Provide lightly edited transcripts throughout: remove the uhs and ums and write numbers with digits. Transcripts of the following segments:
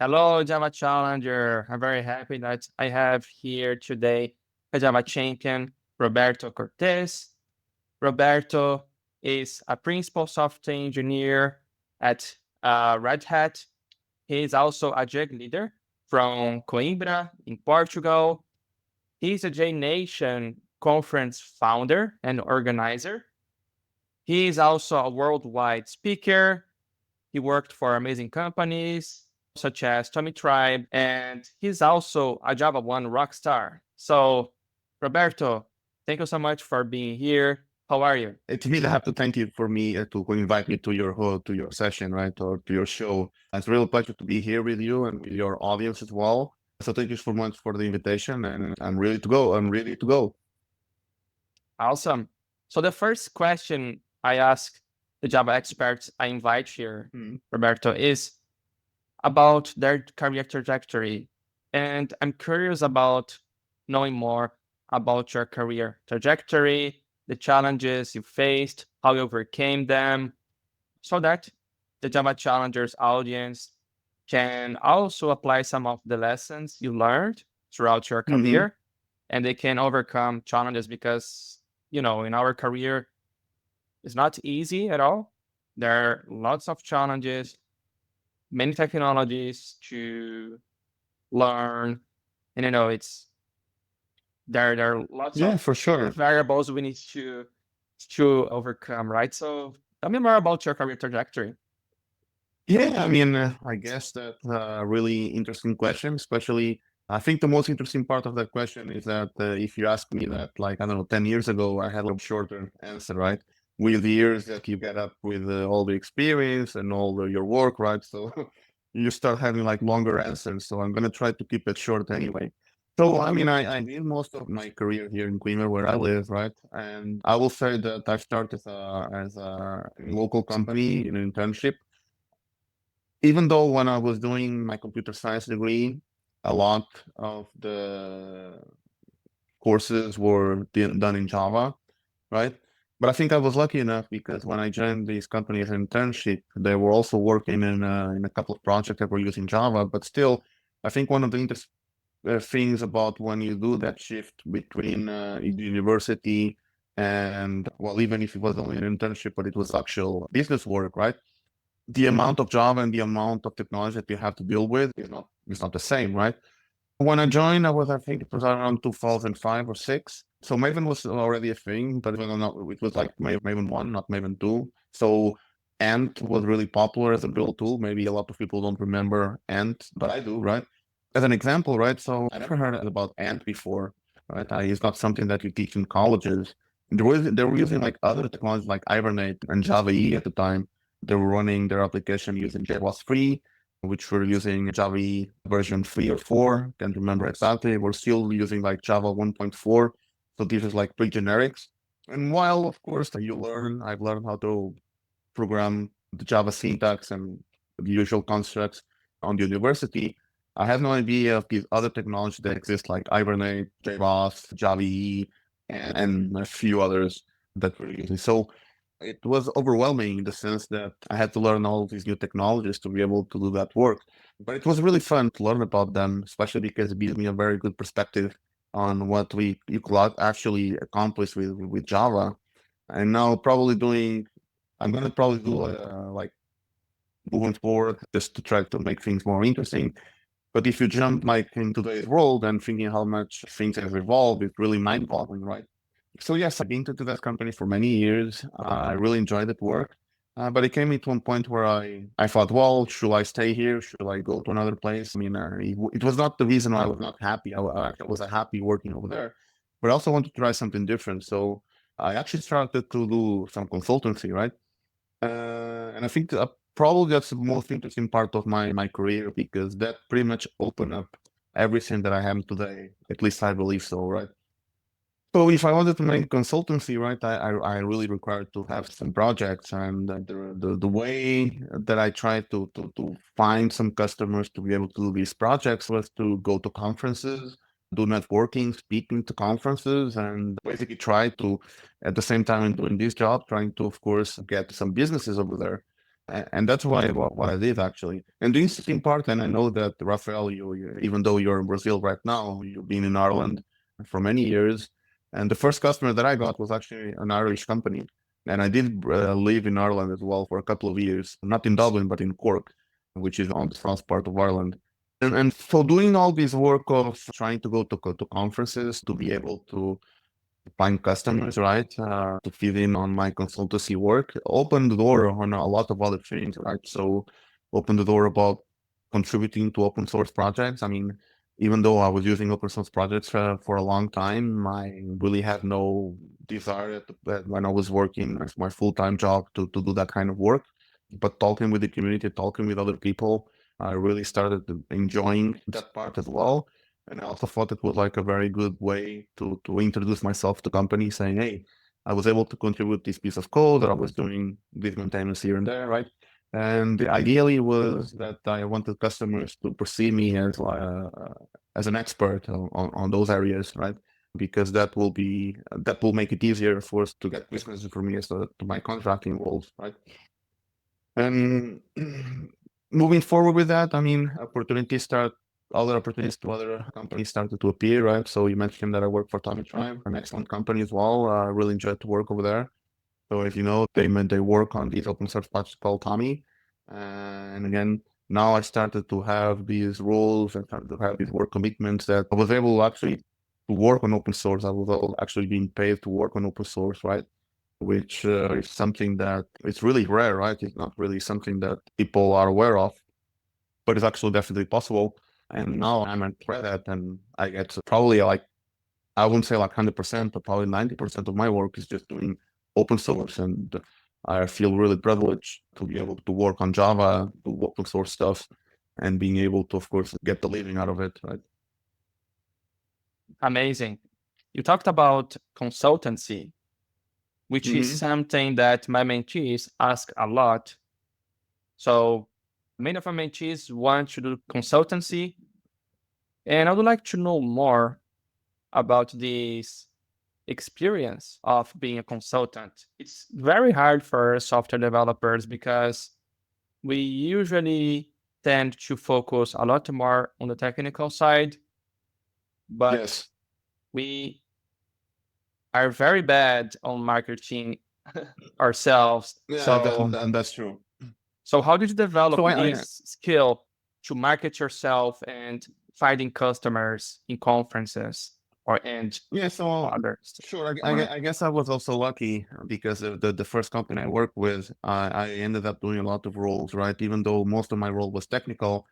Hello, Java Challenger. I'm very happy that I have here today a Java champion, Roberto Cortez. Roberto is a principal software engineer at Red Hat. He is also a JUG leader from Coimbra in Portugal. He's a JNation conference founder and organizer. He is also a worldwide speaker. He worked for amazing companies such as Tommy Tribe, and he's also a Java 1 rockstar. So, Roberto, thank you so much for being here. How are you? It's really have to thank you for me to invite me to your session, right, or to your show. It's a real pleasure to be here with you and with your audience as well. So thank you so much for the invitation, and I'm ready to go. I'm ready to go. Awesome. So, the first question I ask the Java experts I invite here, Mhm. Roberto, is about their career trajectory. And I'm curious about knowing more about your career trajectory, the challenges you faced, how you overcame them, so that the Java Challengers audience can also apply some of the lessons you learned throughout your Mhm. career and they can overcome challenges because, in our career, it's not easy at all. There are lots of challenges, many technologies to learn, and it's there are lots Yeah, of for sure. variables we need to overcome, right? So tell me more about your career trajectory. Yeah, I mean, I guess that's a really interesting question, especially I think the most interesting part of that question is that if you ask me that, like, I don't know, 10 years ago, I had a shorter answer, right? With the years that you get up with all the experience and your work, right? So you start having like longer answers. So I'm going to try to keep it short anyway. So, I mean, I did most of my career here in Queen, where I live, right? And I will say that I started as a local company in an internship, even though when I was doing my computer science degree, a lot of the courses were done in Java, right? But I think I was lucky enough because when I joined these companies in internship, they were also working in a couple of projects that were using Java. But still, I think one of the interesting things about when you do that shift between university and, well, even if it was only an internship, but it was actual business work, right? The amount of Java and the amount of technology that you have to deal with is not the same, right? When I joined, I think it was around 2005 or six. So Maven was already a thing, but it was like Maven 1, not Maven 2. So Ant was really popular as a build tool. Maybe a lot of people don't remember Ant, but I do, right? As an example, right? So I never heard about Ant before, right? It's not something that you teach in colleges. They were using like other technologies like Hibernate and Java E at the time. They were running their application using JBoss free, which we're using Java E version 3 or 4. Can't remember exactly. We're still using like Java 1.4. So these are like pre-generics. And while, of course, I've learned how to program the Java syntax and the usual constructs on the university. I have no idea of these other technologies that exist like Hibernate, JBoss, Java E, and a few others that we're using. So it was overwhelming in the sense that I had to learn all of these new technologies to be able to do that work. But it was really fun to learn about them, especially because it gives me a very good perspective on what you could actually accomplish with Java. And now I'm gonna probably do like moving forward just to try to make things more interesting. But if you jump like in today's world and thinking how much things have evolved, it's really mind-boggling, right? So yes, I've been to that company for many years. I really enjoyed that work. But it came into one point where I thought, well, should I stay here? Should I go to another place? I mean, it was not the reason why I was not happy. I was happy working over there, but I also wanted to try something different. So I actually started to do some consultancy, right? And I think probably that's the most interesting part of my career because that pretty much opened up everything that I am today. At least I believe so, right? So if I wanted to make consultancy, right, I really required to have some projects, and the way that I tried to find some customers to be able to do these projects was to go to conferences, do networking, speaking to conferences, and basically try to, at the same time in doing this job, trying to, of course, get some businesses over there. And that's why what I did actually. And the interesting part, and I know that Rafael, even though you're in Brazil right now, you've been in Ireland for many years. And the first customer that I got was actually an Irish company. And I did live in Ireland as well for a couple of years, not in Dublin, but in Cork, which is on the south part of Ireland. And so doing all this work of trying to go to conferences to be able to find customers, right? To fit in on my consultancy work, opened the door on a lot of other things, right? So opened the door about contributing to open source projects. I mean, even though I was using open source projects for a long time, I really had no desire when I was working as my full-time job to do that kind of work. But talking with the community, talking with other people, I really started enjoying that part as well. And I also thought it was like a very good way to introduce myself to companies, saying, hey, I was able to contribute this piece of code, or I was doing this maintenance here and there, right? And ideally was that I wanted customers to perceive me as an expert on those areas, right? Because that will make it easier for us to get business for me as to my contracting roles, right? And moving forward with that, I mean, other opportunities to other companies started to appear, right? So you mentioned that I work for Tommy Tribe, an excellent company as well. I really enjoyed to work over there. So if you know, they work on these open source projects called Tommy. And again, now I started to have these roles and started to have these work commitments that I was able actually to work on open source. I was actually being paid to work on open source, right? Which is something that it's really rare, right? It's not really something that people are aware of, but it's actually definitely possible. And now I'm at Red Hat, and I get probably like, I wouldn't say like 100%, but probably 90% of my work is just doing open source. And I feel really privileged to be able to work on Java, do open source stuff, and being able to, of course, get the living out of it, right? Amazing. You talked about consultancy, which is Mm-hmm. something that my mentees ask a lot. So many of my mentees want to do consultancy, and I would like to know more about this experience of being a consultant. It's very hard for software developers because we usually tend to focus a lot more on the technical side, but Yes. we are very bad on marketing ourselves. Yeah, that's true. So how did you develop So this skill to market yourself and finding customers in conferences or and yeah, so others? sure. I guess I was also lucky because of the first company I worked with, I ended up doing a lot of roles, right? Even though most of my role was technical,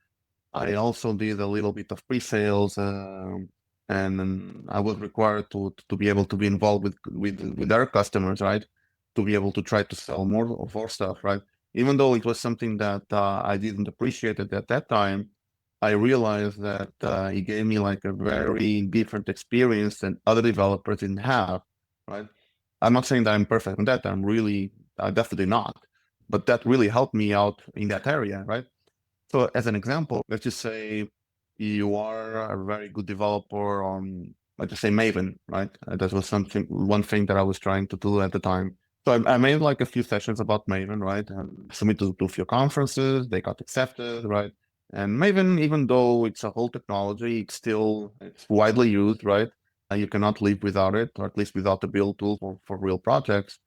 I also did a little bit of pre-sales, and then I was required to be able to be involved with their customers, right? To be able to try to sell more of our stuff, right? Even though it was something that I didn't appreciate it at that time, I realized that it gave me like a very different experience than other developers didn't have, right? I'm not saying that I'm perfect on that. Definitely not. But that really helped me out in that area, right? So as an example, let's just say you are a very good developer on, let's just say Maven, right? That was one thing that I was trying to do at the time. So I made like a few sessions about Maven, right? And submitted to a few conferences, they got accepted, right? And Maven, even though it's a whole technology, it's widely used, right? You cannot live without it, or at least without the build tool for real projects.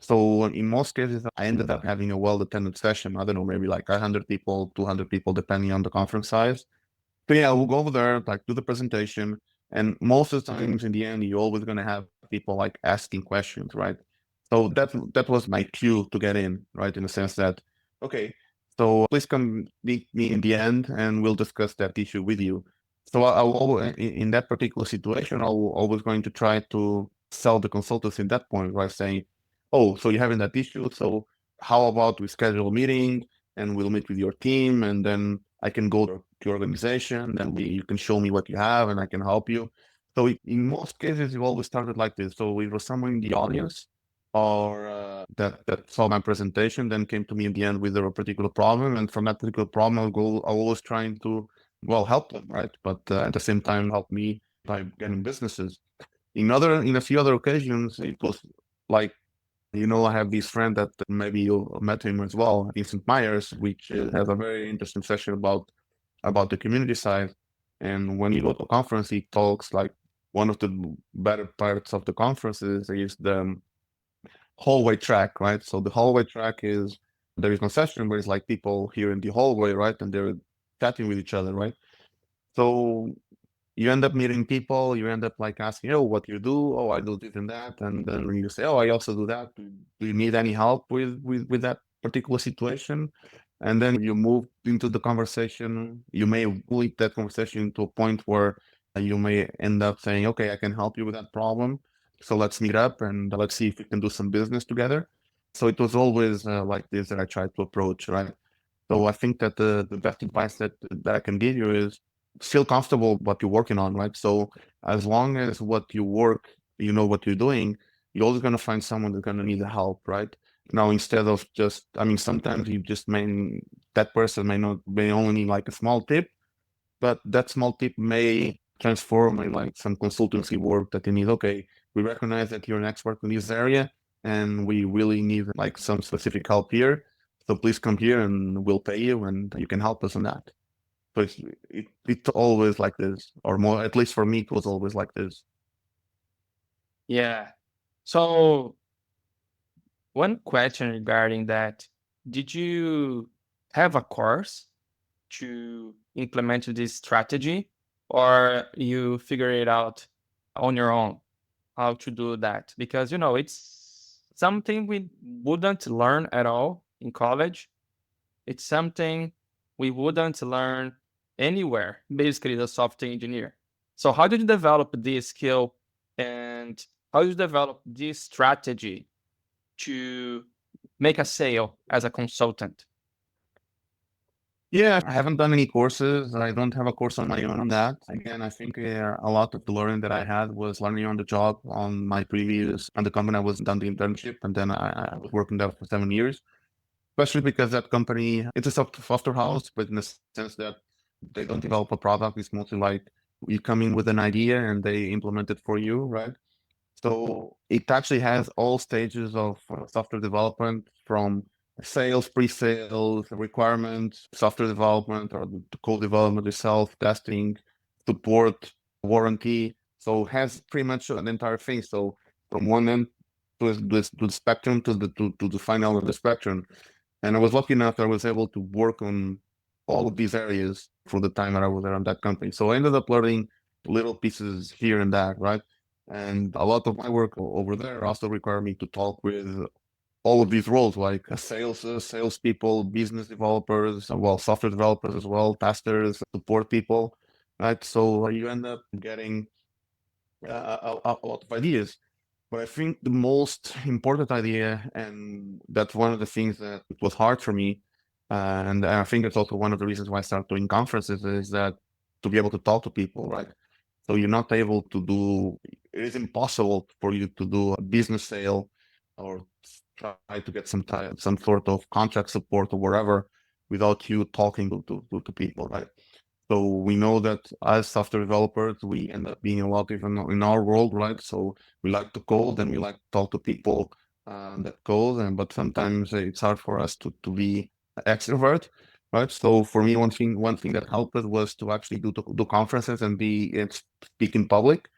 So in most cases, I ended up having a well-attended session. I don't know, maybe like 100 people, 200 people, depending on the conference size. So yeah, we'll go over there, like do the presentation. And most of the times in the end, you're always going to have people like asking questions, right? So that was my cue to get in, right? In the sense that, okay, so please come meet me in the end and we'll discuss that issue with you. So in that particular situation, I was always going to try to sell the consultants in that point, right? Saying, oh, so you're having that issue. So how about we schedule a meeting and we'll meet with your team, and then I can go to your organization, then you can show me what you have and I can help you. So in most cases, it always started like this. So it was someone in the audience or that saw my presentation, then came to me in the end with a particular problem. And from that particular problem, I always trying to, well, help them, right? But at the same time, help me by getting businesses. In a few other occasions, it was like I have this friend that maybe you met him as well, Vincent Myers, which has a very interesting session about the community side. And when you go to a conference, he talks like one of the better parts of the conferences is the hallway track, right? So the hallway track is there is no session, but it's like people here in the hallway, right? And they're chatting with each other, right? So you end up meeting people, you end up like asking, oh, what you do? Oh, I do this and that. And then when you say, oh, I also do that. Do you need any help with that particular situation? And then you move into the conversation. You may lead that conversation to a point where you may end up saying, okay, I can help you with that problem. So let's meet up and let's see if we can do some business together. So it was always like this that I tried to approach, right? So I think that the best advice that I can give you is feel comfortable what you're working on, right? So as long as what you work, you know what you're doing, you're always gonna find someone that's gonna need help, right? Now instead of just, I mean, sometimes you just that person may only need like a small tip, but that small tip may transform in like some consultancy work that you need. Okay, we recognize that you're an expert in this area, and we really need like some specific help here. So please come here, and we'll pay you, and you can help us on that. So it's always like this, or more. At least for me, it was always like this. Yeah. So one question regarding that, did you have a course to implement this strategy, or you figure it out on your own how to do that? Because it's something we wouldn't learn at all in college. It's something we wouldn't learn anywhere, basically the software engineer. So how did you develop this skill, and how did you develop this strategy to make a sale as a consultant? Yeah, I haven't done any courses. I don't have a course on my own on that. Again, I think a lot of the learning that I had was learning on the job on my previous, on the company I was done the internship, and then I was working there for 7 years. Especially because that company, it's a software house, but in the sense that they don't develop a product. It's mostly like you come in with an idea and they implement it for you, right? So it actually has all stages of software development from sales, pre-sales, requirements, software development or the code development itself, testing, support, warranty. So it has pretty much an entire thing. So from one end to the spectrum to the final of the spectrum. And I was lucky enough that I was able to work on all of these areas for the time that I was around that company. So I ended up learning little pieces here and there, right? And a lot of my work over there also required me to talk with all of these roles, like salespeople, business developers, well, software developers as well, testers, support people, right? So you end up getting a lot of ideas. But I think the most important idea, and that's one of the things that was hard for me, and I think it's also one of the reasons why I started doing conferences, is that to be able to talk to people, right? So you're not able to do, it is impossible for you to do a business sale or try to get some sort of contract support or whatever without you talking to people, right? So we know that as software developers, we end up being a lot even in our world, right? So we like to code and we like to talk to people that code, and but sometimes it's hard for us to be extrovert, right? So for me, one thing that helped us was to actually do conferences and speak in public.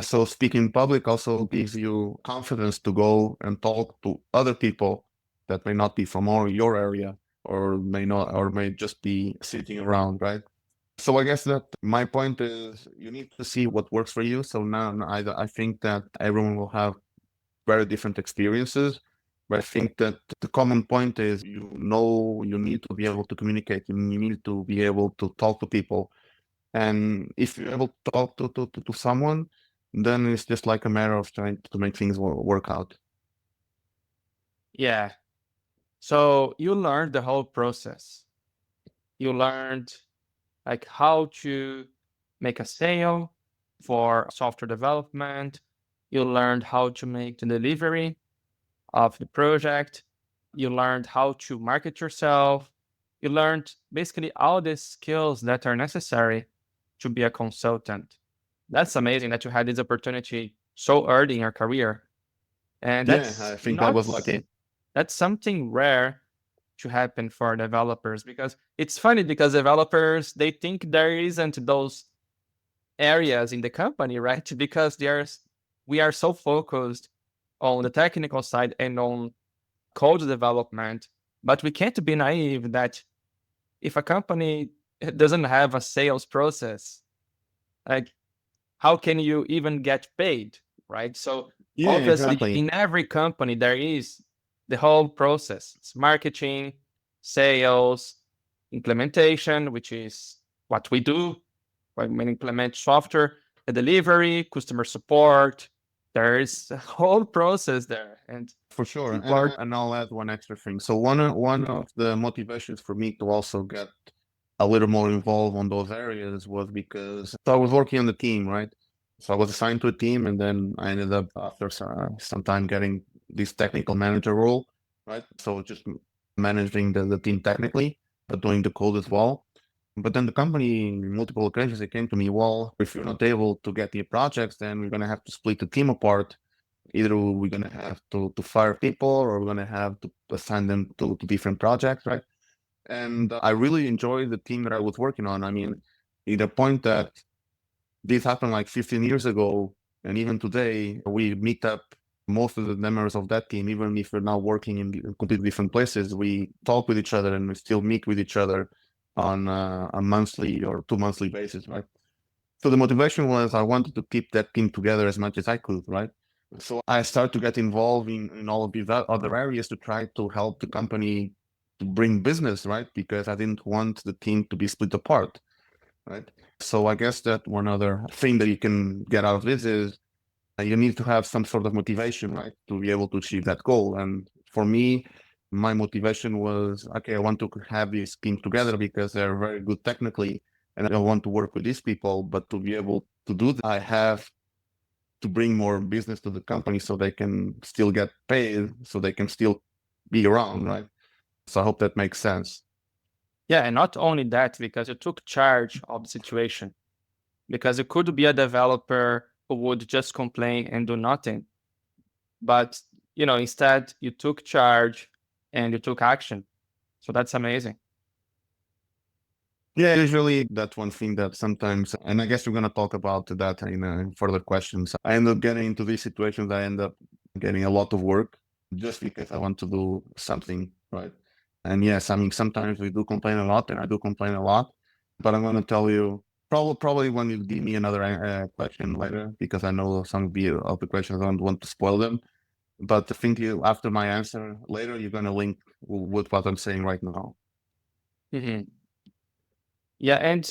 So speaking in public also gives you confidence to go and talk to other people that may not be from your area or may not or may just be sitting around, right? So I guess that my point is you need to see what works for you. So now I think that everyone will have very different experiences, but I think that the common point is you need to be able to communicate. You need to be able to talk to people, and if you're able to talk to someone, then it's just like a matter of trying to make things work out. Yeah. So you learned the whole process. You learned like how to make a sale for software development. You learned how to make the delivery of the project. You learned how to market yourself. You learned basically all the skills that are necessary to be a consultant. That's amazing that you had this opportunity so early in your career. And Yeah, that's I think I not, was lucky. that's something rare to happen for developers, because it's funny, because developers, they think there isn't those areas in the company, right? Because we are so focused on the technical side and on code development, but we can't be naive that if a company doesn't have a sales process, like, how can you even get paid, right? So Yeah, obviously, exactly. in every company, there is the whole process. It's marketing, sales, implementation, which is what we do when we implement software, the delivery, customer support. There's a whole process there, and For sure. it's important. And I'll add one extra thing. So one of the motivations for me to also get a little more involved on those areas was because so I was working on the team, right? So I was assigned to a team, and then I ended up after some time getting this technical manager role, right? So just managing the team technically, but doing the code as well. But then the company, in multiple occasions, it came to me, well, if you're not able to get the projects, then we're gonna have to split the team apart. Either we're gonna have to fire people, or we're gonna have to assign them to different projects, right? And I really enjoyed the team that I was working on. I mean, in the point that this happened like 15 years ago, and even today, we meet up most of the members of that team, even if we're now working in completely different places, we talk with each other and we still meet with each other on a monthly or 2 monthly basis, right? So the motivation was I wanted to keep that team together as much as I could, right? So I started to get involved in all of these other areas to try to help the company to bring business, right? Because I didn't want the team to be split apart, right? So I guess that one other thing that you can get out of this is you need to have some sort of motivation, right, to be able to achieve that goal. And for me, my motivation was, okay, I want to have this team together because they're very good technically, and I want to work with these people. But to be able to do that, I have to bring more business to the company so they can still get paid, so they can still be around, right? So I hope that makes sense. Yeah, and not only that, because you took charge of the situation. Because you could be a developer who would just complain and do nothing, but instead you took charge and you took action. So that's amazing. Yeah, usually that's one thing that sometimes, and I guess we're going to talk about that in further questions. I end up getting into these situations. I end up getting a lot of work just because I want to do something, right? And yes, I mean, sometimes we do complain a lot, and I do complain a lot, but I'm going to tell you probably when you give me another question later, because I know some of the questions I don't want to spoil them. But I think you, after my answer later, you're going to link with what I'm saying right now. Mhm. Yeah, and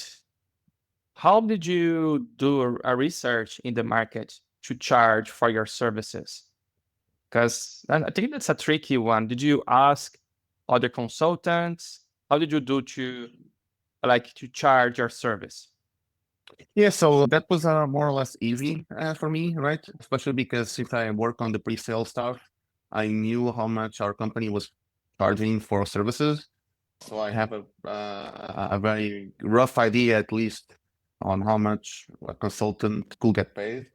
how did you do a research in the market to charge for your services? Because I think that's a tricky one. Did you ask other consultants? How did you do to charge your service? Yeah, so that was more or less easy for me, right? Especially because since I work on the pre-sale stuff, I knew how much our company was charging for services. So I have a very rough idea, at least, on how much a consultant could get paid.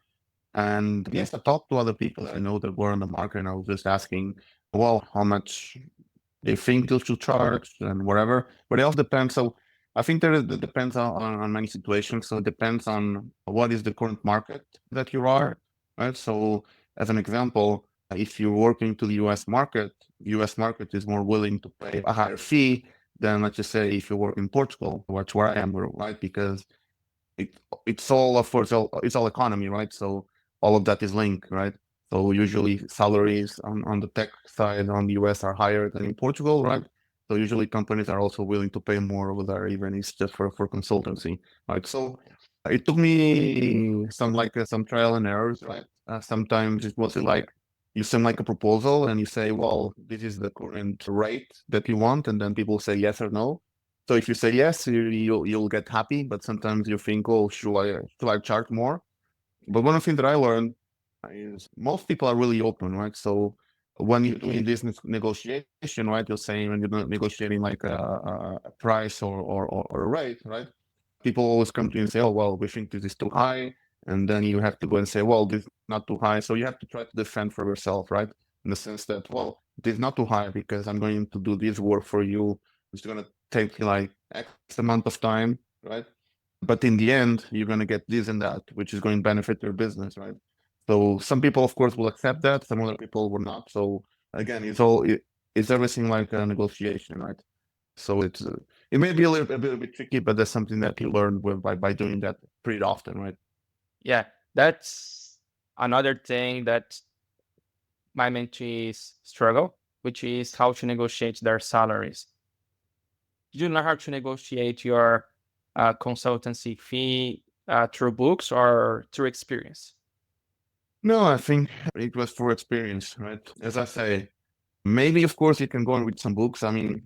And yes, I talked to other people that I know that were on the market, and I was just asking, well, how much they think they should charge and whatever. But it also depends. So I think it depends on many situations. So it depends on what is the current market that you are, right? So as an example, if you're working to the US market is more willing to pay a higher fee than, let's just say, if you work in Portugal, which where I am, right? Because it it's all of course it's all economy, right? So all of that is linked, right? So usually salaries on the tech side on the US are higher than in Portugal, right? So usually companies are also willing to pay more over there, even if it's just for consultancy, right? So it took me some trial and errors, right? Sometimes it was like you send like a proposal and you say, well, this is the current rate that you want, and then people say yes or no. So if you say yes, you'll get happy, but sometimes you think, oh, should I charge more? But one of the things that I learned is most people are really open, right? So when you're doing this negotiation, right, you're saying when you're not negotiating like a price or a rate, right? People always come to you and say, oh, well, we think this is too high. And then you have to go and say, well, this is not too high. So you have to try to defend for yourself, right? In the sense that, well, this is not too high because I'm going to do this work for you. It's going to take like X amount of time, right? But in the end, you're going to get this and that, which is going to benefit your business, right? So some people, of course, will accept that. Some other people will not. So again, it's everything like a negotiation, right? So it may be a bit tricky, but that's something that you learn by doing that pretty often, right? Yeah, that's another thing that my mentees struggle, which is how to negotiate their salaries. Do you know how to negotiate your consultancy fee through books or through experience? No, I think it was for experience, right? As I say, maybe of course you can go and read some books. I mean,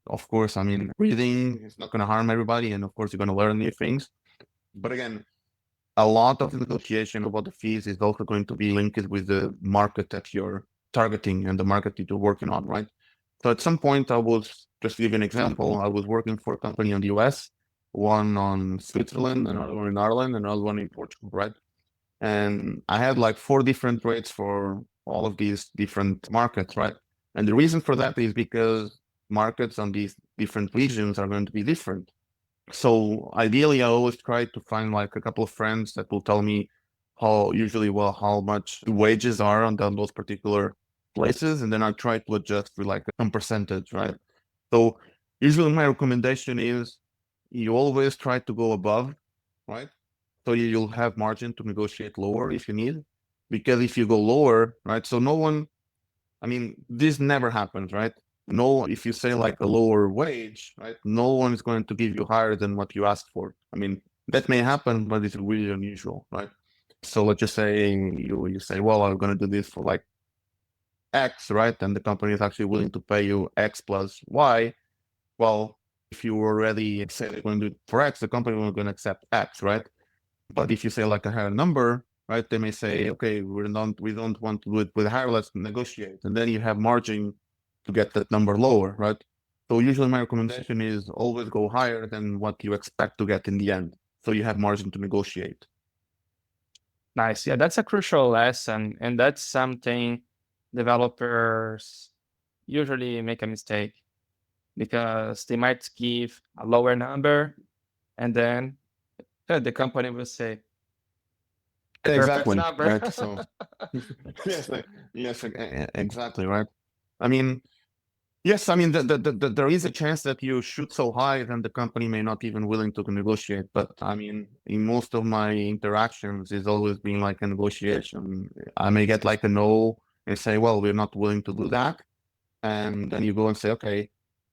of course, I mean, reading is not going to harm everybody, and of course you're going to learn new things. But again, a lot of the negotiation about the fees is also going to be linked with the market that you're targeting and the market that you're working on, right? So at some point, I was just to give you an example. I was working for a company in the US, one on Switzerland, another one in Ireland, another one in Portugal, right? And I had like 4 different rates for all of these different markets, right? And the reason for that is because markets on these different regions are going to be different. So ideally, I always try to find like a couple of friends that will tell me how much the wages are on those particular places, and then I try to adjust for like some percentage, right? So usually my recommendation is you always try to go above, right? So you'll have margin to negotiate lower if you need, because if you go lower, right? So no one, I mean, this never happens, right? No, if you say like a lower wage, right? No one is going to give you higher than what you asked for. I mean, that may happen, but it's really unusual, right? So let's just say you say, well, I'm going to do this for like X, right? And the company is actually willing to pay you X plus Y. Well, if you already say they're going to do it for X, the company will going to accept X, right? But if you say like a higher number, right, they may say, okay, we don't want to do it with higher, let's negotiate. And then you have margin to get that number lower, right? So usually my recommendation is always go higher than what you expect to get in the end. So you have margin to negotiate. Nice. Yeah, that's a crucial lesson. And that's something developers usually make a mistake because they might give a lower number and then the company will say, the perfect Exactly, number. right? So yes, yes, exactly, right? I mean, yes, I mean, there is a chance that you shoot so high, then the company may not even willing to negotiate. But I mean, in most of my interactions, it's always been like a negotiation. I may get like a no and say, well, we're not willing to do that. And then you go and say, okay,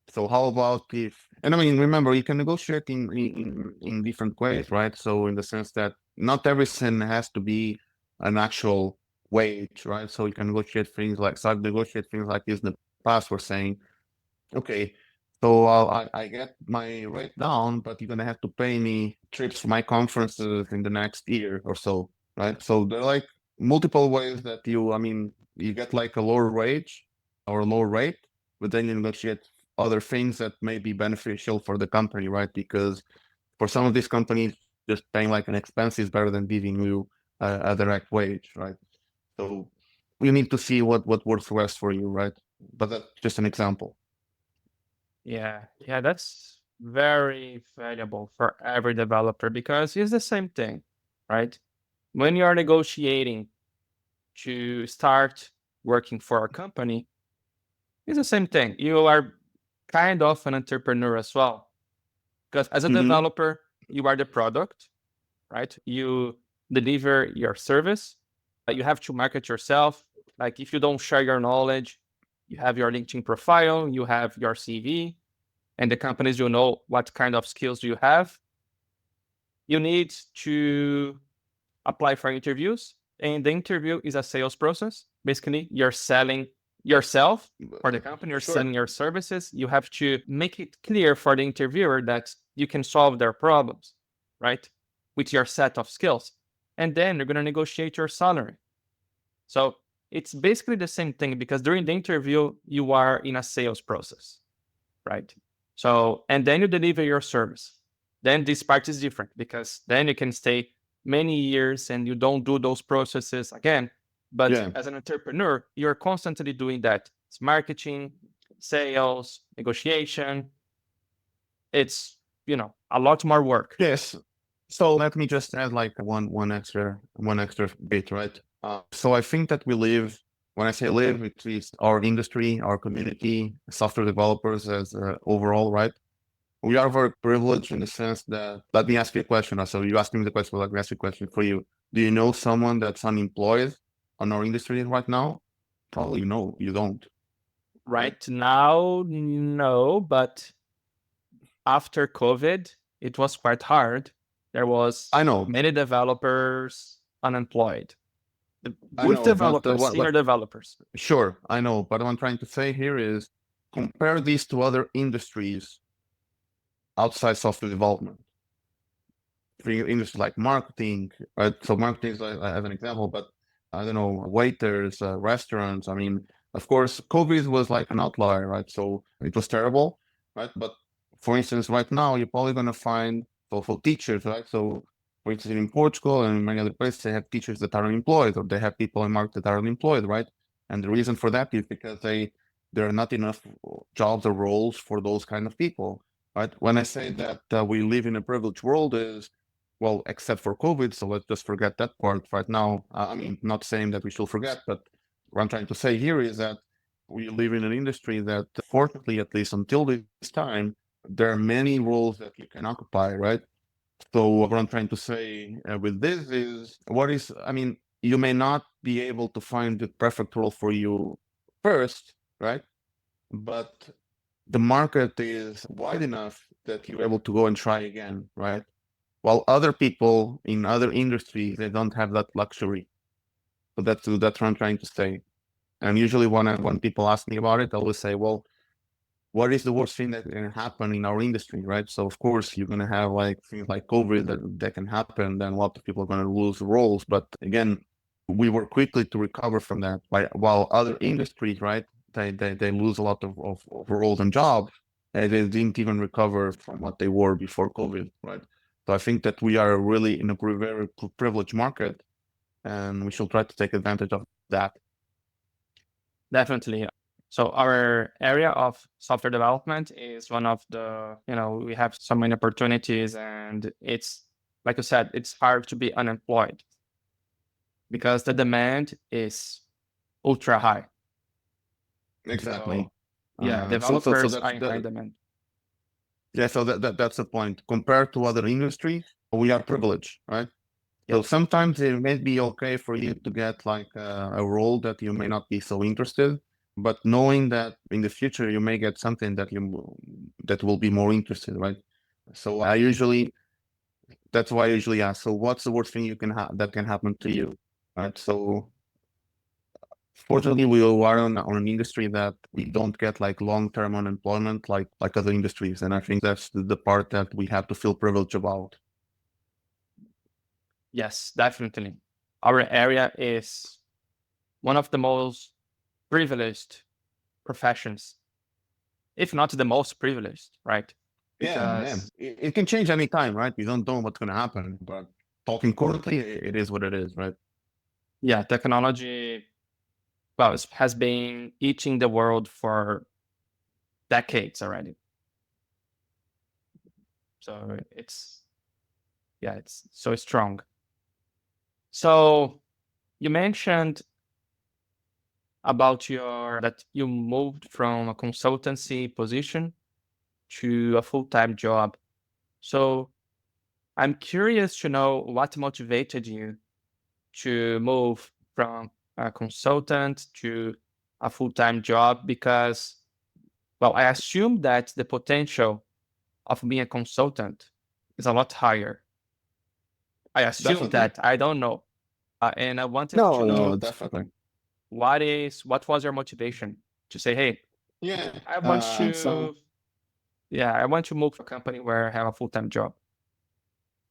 so how about if, and I mean, remember, you can negotiate in different ways, right? So in the sense that not everything has to be an actual wage, right? So you can negotiate things like, so I've negotiated things like this in the past. We're saying, okay, so I get my rate down, but you're gonna have to pay me trips for my conferences in the next year or so, right? So there are like multiple ways that I mean, you get like a lower wage or a lower rate, but then you negotiate other things that may be beneficial for the company, right? Because for some of these companies, just paying like an expense is better than giving you a direct wage, right? So you need to see what works best for you, right? But that's just an example. Yeah, yeah, that's very valuable for every developer because it's the same thing, right? When you are negotiating to start working for a company, it's the same thing. You are kind of an entrepreneur as well. Because as a Mm-hmm. developer, you are the product, right? You deliver your service. You have to market yourself. Like if you don't share your knowledge, you have your LinkedIn profile, you have your CV, and the companies will know what kind of skills you have. You need to apply for interviews, and the interview is a sales process. Basically, you're selling yourself for the company, you're Sure. selling your services. You have to make it clear for the interviewer that you can solve their problems, right? With your set of skills. And then you're going to negotiate your salary. So it's basically the same thing because during the interview, you are in a sales process, right? So, and then you deliver your service. Then this part is different because then you can say, many years and you don't do those processes again. But Yeah. as an entrepreneur, you're constantly doing that. It's marketing, sales, negotiation. It's, a lot more work. Yes. So let me just add like one extra bit, right? So I think that we live. When I say live, it is our industry, our community, software developers as overall, right? We are very privileged in the sense that. Let me ask you a question. So you asked me the question. Let me ask you a question for you. Do you know someone that's unemployed on our industry right now? Probably no, you don't. Right now, no, but after COVID, it was quite hard. There was I know, many developers unemployed. I Good know, but developers, senior what? developers. Sure, I know. But what I'm trying to say here is compare these to other industries outside software development. Industries like marketing, right? So marketing is as an example, but I don't know, waiters, restaurants. I mean, of course, COVID was like an outlier, right? So it was terrible, right? But for instance, right now, you're probably going to find for teachers, right? So for instance, in Portugal and many other places, they have teachers that are unemployed, or they have people in market that are unemployed, right? And the reason for that is because there are not enough jobs or roles for those kind of people, right? When I say that we live in a privileged world is, well, except for COVID, so let's just forget that part right now. I mean, not saying that we should forget, but what I'm trying to say here is that we live in an industry that, fortunately, at least until this time, there are many roles that you can occupy, right? So what I'm trying to say with this is, I mean, you may not be able to find the perfect role for you first, right? But the market is wide enough that you're able to go and try again, right? While other people in other industries, they don't have that luxury. So that's what I'm trying to say. And usually when people ask me about it, I always say, well, what is the worst thing that can happen in our industry, right? So of course you're gonna have like things like COVID that can happen, then a lot of people are gonna lose roles. But again, we were quickly to recover from that. While other industries, right, they lose a lot of roles and jobs, and they didn't even recover from what they were before COVID, right? So I think that we are really in a very privileged market, and we should try to take advantage of that. Definitely. So our area of software development is one of the, we have so many opportunities, and it's, like you said, it's hard to be unemployed because the demand is ultra high. Exactly. So yeah, So developers that's are in high demand. yeah. So that's the point. Compared to other industries, we are privileged, right? So sometimes it may be okay for you to get like a role that you may not be so interested, but knowing that in the future you may get something that will be more interested, right? So that's why I usually ask. So what's the worst thing that can happen to you, right? So fortunately, we are on an industry that we don't get like long-term unemployment like other industries, and I think that's the part that we have to feel privileged about. Yes, definitely. Our area is one of the most privileged professions, if not the most privileged, right? Yeah. Because It can change any time, right? We don't know what's going to happen, but talking currently, it is what it is, right? yeah, technology, well, has been eating the world for decades already. So it's so strong. So you mentioned about that you moved from a consultancy position to a full-time job. So I'm curious to know what motivated you to move from a consultant to a full-time job, because, well, I assume that the potential of being a consultant is a lot higher. I assume Definitely. that. I don't know. And I wanted to No, know definitely. what was your motivation to say, hey, Yeah. I want So to, yeah, I want to move to a company where I have a full-time job.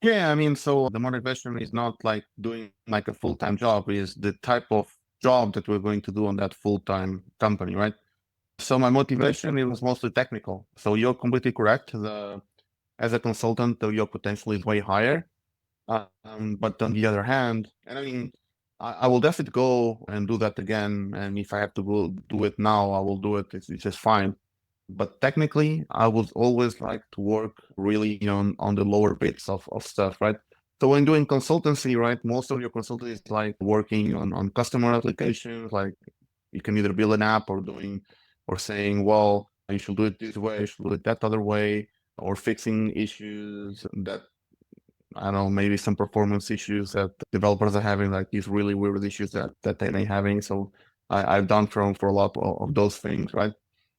yeah, I mean, so the motivation is not like doing like a full-time job, is the type of job that we're going to do on that full-time company, right? So my motivation, it was mostly technical. So you're completely correct. As a consultant, your potential is way higher. But on the other hand, and I mean, I will definitely go and do that again. And if I have to go do it now, I will do it. It's just fine. But technically, I would always like to work really on the lower bits of stuff, right? So when doing consultancy, right, most of your consultancy is like working on customer applications. Like you can either build an app or saying, well, you should do it this way, you should do it that other way, or fixing issues that I don't know, maybe some performance issues that developers are having, like these really weird issues that they may having. So I've done for a lot of those things, right?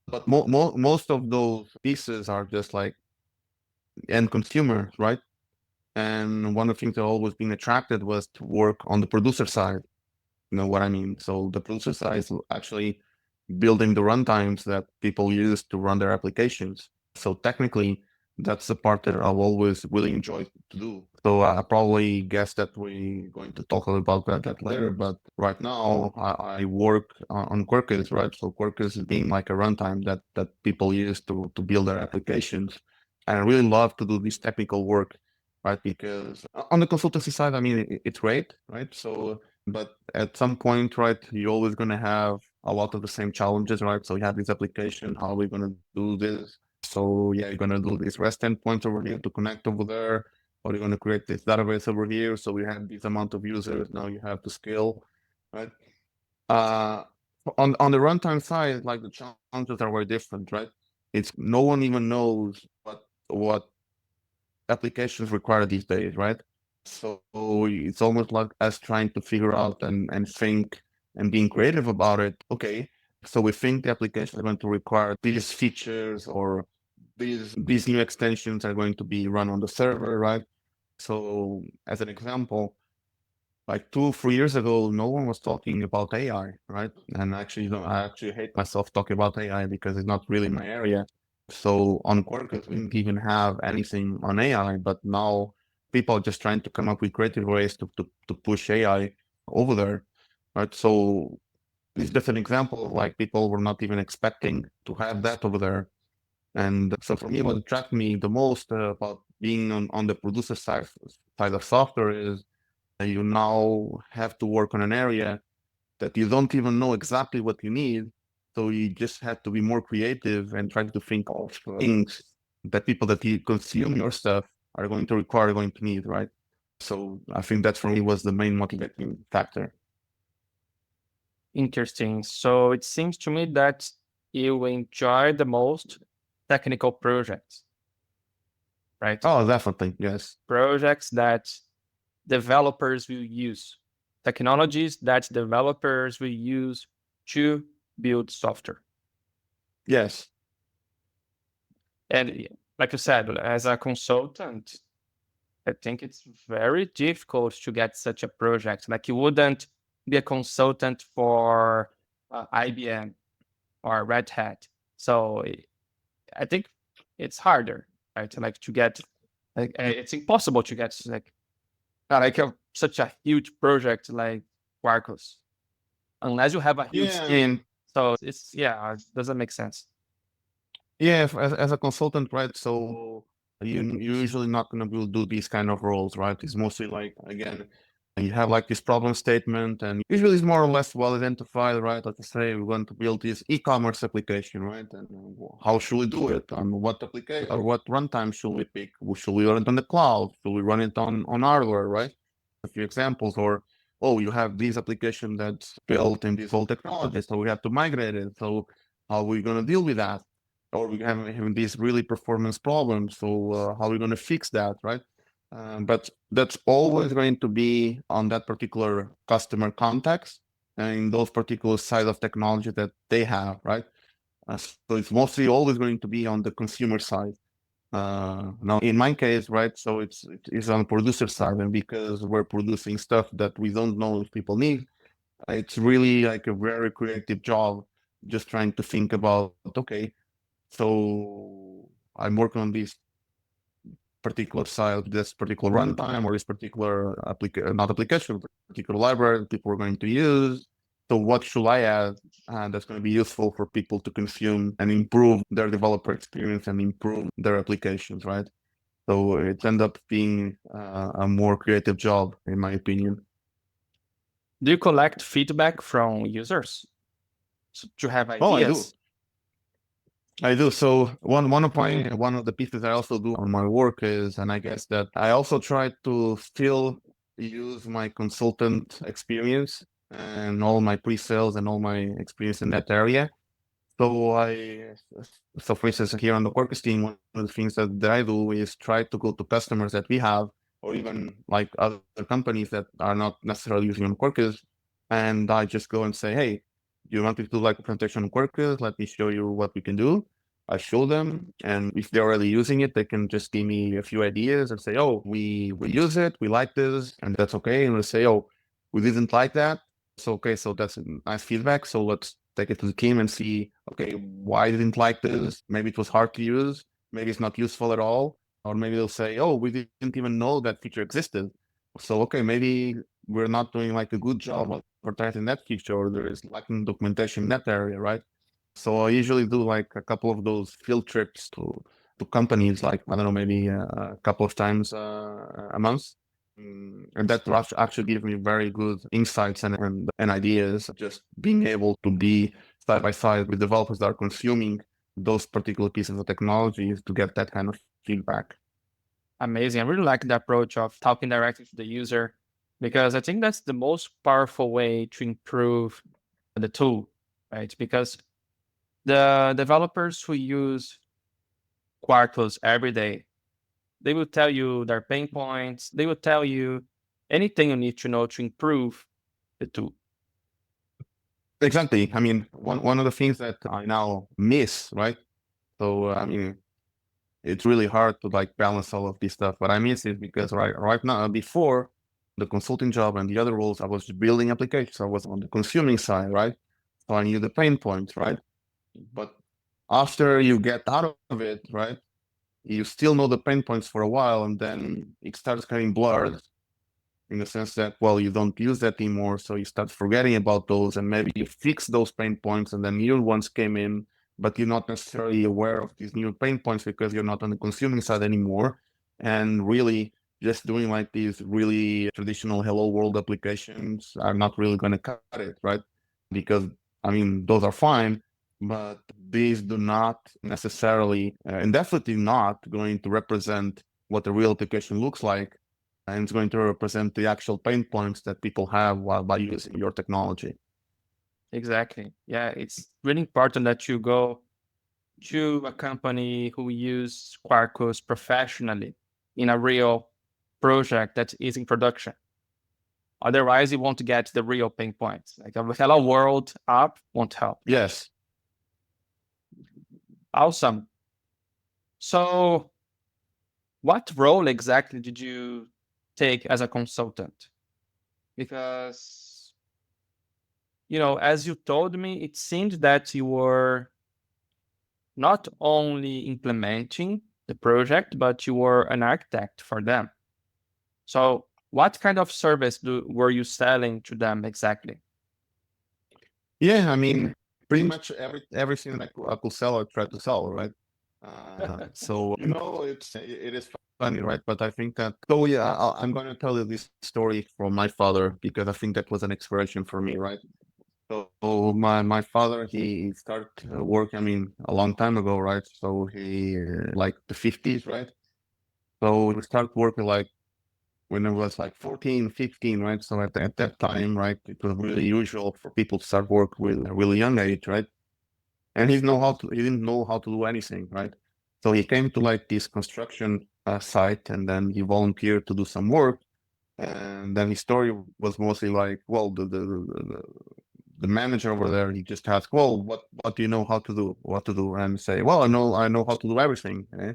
But most of those pieces are just like end consumers, right? And one of the things that always been attracted was to work on the producer side. You know what I mean? So the producer side is actually building the runtimes that people use to run their applications. So technically, that's the part that I've always really enjoyed to do. So I probably guess that we're going to talk a little about that later. But right now, I work on Quarkus, right? So Quarkus is being like a runtime that people use to build their applications. And I really love to do this technical work, right? Because on the consultancy side, I mean, it's great, right? So, but at some point, right, you're always going to have a lot of the same challenges, right? So you have this application, how are we going to do this? So yeah, you're going to do these REST endpoints over here to connect over there, or you're going to create this database over here. So we have this amount of users. Now you have to scale, right? Uh, on the runtime side, like the challenges are very different, right? It's no one even knows what applications require these days, right? So it's almost like us trying to figure out and think and being creative about it. Okay, so we think the application is going to require these features or these new extensions are going to be run on the server, right? So as an example, like 2 3 years ago, no one was talking about AI, right? And actually, I actually hate myself talking about AI because it's not really my area. So on Quarkus, we didn't even have anything on AI, but now people are just trying to come up with creative ways to push AI over there, right? So it's just an example of like people were not even expecting to have that over there. And so for me, what attracted me the most about being on the producer side of software is you now have to work on an area that you don't even know exactly what you need. So you just have to be more creative and try to think of things that people that consume your stuff are going to require, going to need, right? So I think that for me was the main motivating factor. Interesting. So it seems to me that you enjoy the most technical projects, right? Oh, definitely, yes. Projects that developers will use, technologies that developers will use to build software. Yes. And like you said, as a consultant, I think it's very difficult to get such a project. Like you wouldn't be a consultant for IBM or Red Hat. So I think it's harder, right? Like to get, like it's impossible to get such a huge project like Quarkus unless you have a huge Yeah. team. So it's yeah, it doesn't make sense. Yeah, as a consultant, right? So you're usually not going to do these kind of roles, right? It's mostly like, again, you have like this problem statement, and usually it's more or less well identified, right? Let's say we want to build this e-commerce application, right? And how should we do it? On what application or what runtime should we pick? Should we run it on the cloud? Should we run it on hardware, right? A few examples, or oh, you have this application that's built in this old technology, so we have to migrate it. So how are we going to deal with that? Or we have having these really performance problems. So how are we going to fix that, right? But that's always going to be on that particular customer context and in those particular side of technology that they have, right? So it's mostly always going to be on the consumer side. Now, in my case, right, so it's on producer side, and because we're producing stuff that we don't know if people need, it's really like a very creative job, just trying to think about, okay, so I'm working on this particular side, this particular runtime, or this particular not application, particular library that people are going to use. So what should I add that's going to be useful for people to consume and improve their developer experience and improve their applications, right? So it ended up being a more creative job, in my opinion. Do you collect feedback from users to have Oh, I do. ideas? I do. So one of the pieces I also do on my work is, and I guess that I also try to still use my consultant experience and all my pre-sales and all my experience in that area. So so for instance, here on the Quarkus team, one of the things that I do is try to go to customers that we have, or even like other companies that are not necessarily using on Quarkus, and I just go and say, hey, you want me to do like a presentation on Quarkus? Let me show you what we can do. I show them, and if they're already using it, they can just give me a few ideas and say, oh, we use it, we like this, and that's okay. And we say, oh, we didn't like that. So okay, so that's nice feedback. So let's take it to the team and see, okay, why I didn't like this? Maybe it was hard to use, maybe it's not useful at all, or maybe they'll say, oh, we didn't even know that feature existed. So okay, maybe we're not doing like a good job of protecting that feature, or there is lacking documentation in that area, right? So I usually do like a couple of those field trips to companies, like I don't know, maybe a couple of times a month. And that actually gives me very good insights and ideas, just being able to be side by side with developers that are consuming those particular pieces of technologies to get that kind of feedback. Amazing. I really like the approach of talking directly to the user because I think that's the most powerful way to improve the tool, right? Because the developers who use Quarkus every day, they will tell you their pain points. They will tell you anything you need to know to improve the tool. Exactly. I mean, one of the things that I now miss, right? So I mean, it's really hard to like balance all of this stuff. But I miss it because right now, before the consulting job and the other roles, I was building applications. I was on the consuming side, right? So I knew the pain points, right? But after you get out of it, right, you still know the pain points for a while, and then it starts getting blurred in the sense that, well, you don't use that anymore, so you start forgetting about those, and maybe you fix those pain points, and then new ones came in, but you're not necessarily aware of these new pain points because you're not on the consuming side anymore. And really, just doing like these really traditional hello world applications are not really going to cut it, right? Because I mean, those are fine, but these do not necessarily, and definitely not going to represent what a real application looks like, and it's going to represent the actual pain points that people have while by using your technology. Exactly. Yeah, it's really important that you go to a company who use Quarkus professionally in a real project that is in production. Otherwise, you won't get the real pain points. Like a Hello World app won't help. Yes. Awesome. So, what role exactly did you take as a consultant? Because, as you told me, it seemed that you were not only implementing the project, but you were an architect for them. So, what kind of service were you selling to them exactly? Yeah, I mean, pretty much everything that I could sell, I try to sell, right? So it is funny, right? But I think that yeah, I'm going to tell you this story from my father because I think that was an inspiration for me, right? So my father, he started work, I mean, a long time ago, right? So he like the 50s, right? So we started working like when I was like 14, 15, right? So at that time, right, it was really usual for people to start work with a really young age, right? And he didn't know how to do anything, right? So he came to like this construction site, and then he volunteered to do some work. And then his story was mostly like, well, the manager over there, he just asked, well, what do you know how to do? What to do? And say, well, I know how to do everything. Eh?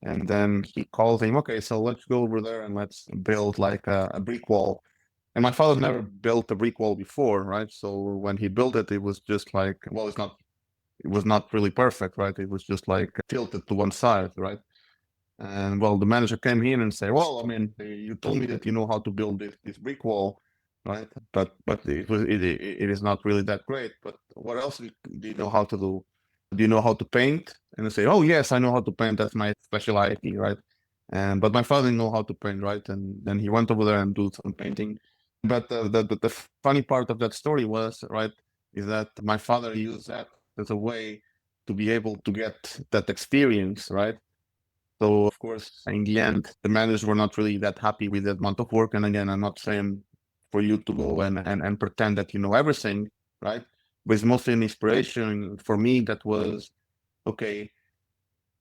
And then he calls him, okay, so let's go over there and let's build like a brick wall. And my father never built a brick wall before, right? So when he built it, it was just like, well, it was not really perfect, right? It was just like tilted to one side, right? And well, the manager came in and said, well, I mean, you told me that you know how to build this brick wall, right? But it is not really that great. But what else do you know how to do? Do you know how to paint? And I say, oh yes, I know how to paint. That's my specialty, right? But my father didn't know how to paint, right? And then he went over there and do some painting. But the funny part of that story was, right, is that my father used that as a way to be able to get that experience, right? So of course, in the end, the managers were not really that happy with the amount of work. And again, I'm not saying for you to go and pretend that you know everything, right? But it's mostly an inspiration for me that was, okay,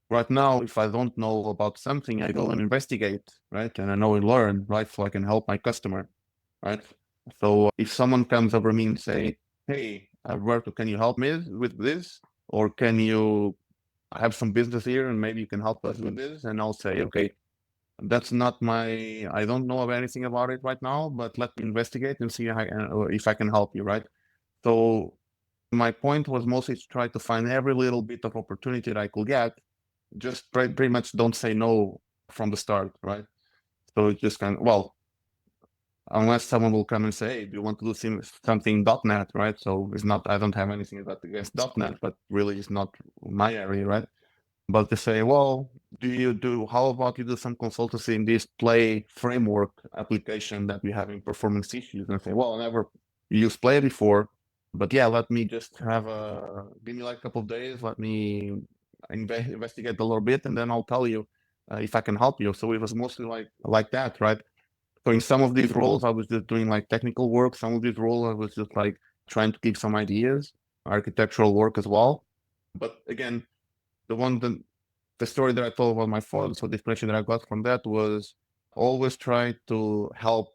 right now, if I don't know about something, I go and investigate, right? And I know and learn, right? So I can help my customer, right? So if someone comes over me and say, hey, Roberto, can you help me with this? Or can you have some business here and maybe you can help us with this? And I'll say, okay, that's not my, I don't know of anything about it right now, but let me investigate and see if I can help you, right? So my point was mostly to try to find every little bit of opportunity that I could get. Just pretty much don't say no from the start, right? So it just kind of, well, unless someone will come and say, hey, do you want to do something .NET, right? So it's not, I don't have anything against .NET, but really it's not my area, right? But they say, well, how about you do some consultancy in this Play framework application that we have in performance issues? And I say, well, I never used Play before, but yeah, let me just give me like a couple of days, let me investigate a little bit, and then I'll tell you if I can help you. So it was mostly like that, right? So in some of these roles, I was just doing like technical work. Some of these roles, I was just like trying to give some ideas, architectural work as well. But again, the one that the story that I told about my father, so the inspiration that I got from that was always try to help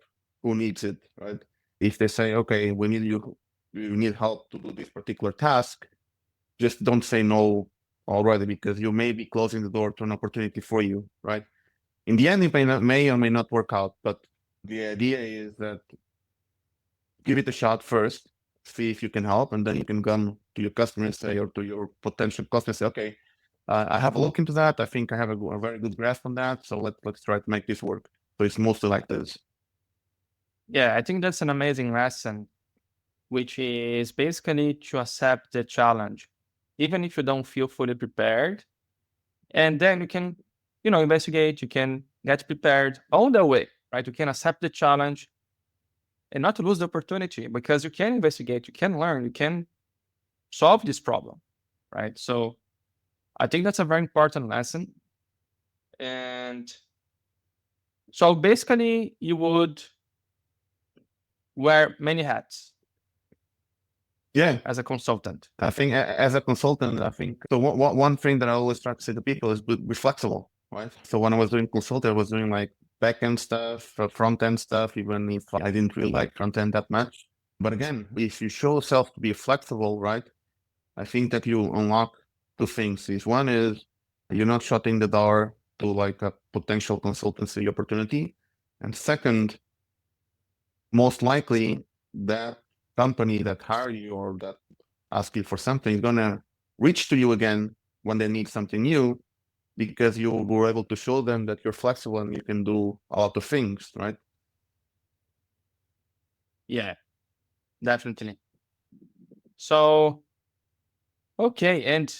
who needs it, right? If they say, okay, you need help to do this particular task, just don't say no already because you may be closing the door to an opportunity for you, right? In the end, it may or may not work out, but the idea is that give it a shot first, see if you can help, and then you can come to your customer and say, or to your potential customer and say, okay, I have a look into that. I think I have a very good grasp on that. So let's try to make this work. So it's mostly like this. Yeah, I think that's an amazing lesson, which is basically to accept the challenge, even if you don't feel fully prepared. And then you can, investigate, you can get prepared all the way, right? You can accept the challenge and not to lose the opportunity because you can investigate, you can learn, you can solve this problem, right? So I think that's a very important lesson. And so basically, you would wear many hats. Yeah, as a consultant. I think as a consultant, I think so. One thing that I always try to say to people is be flexible, right? So when I was doing consulting, I was doing like back end stuff, front end stuff, even if I didn't really like front end that much. But again, if you show yourself to be flexible, right? I think that you unlock two things. Is one is you're not shutting the door to like a potential consultancy opportunity, and second, most likely that company that hire you or that ask you for something is gonna reach to you again when they need something new because you were able to show them that you're flexible and you can do a lot of things, right? Yeah, definitely. So, okay. And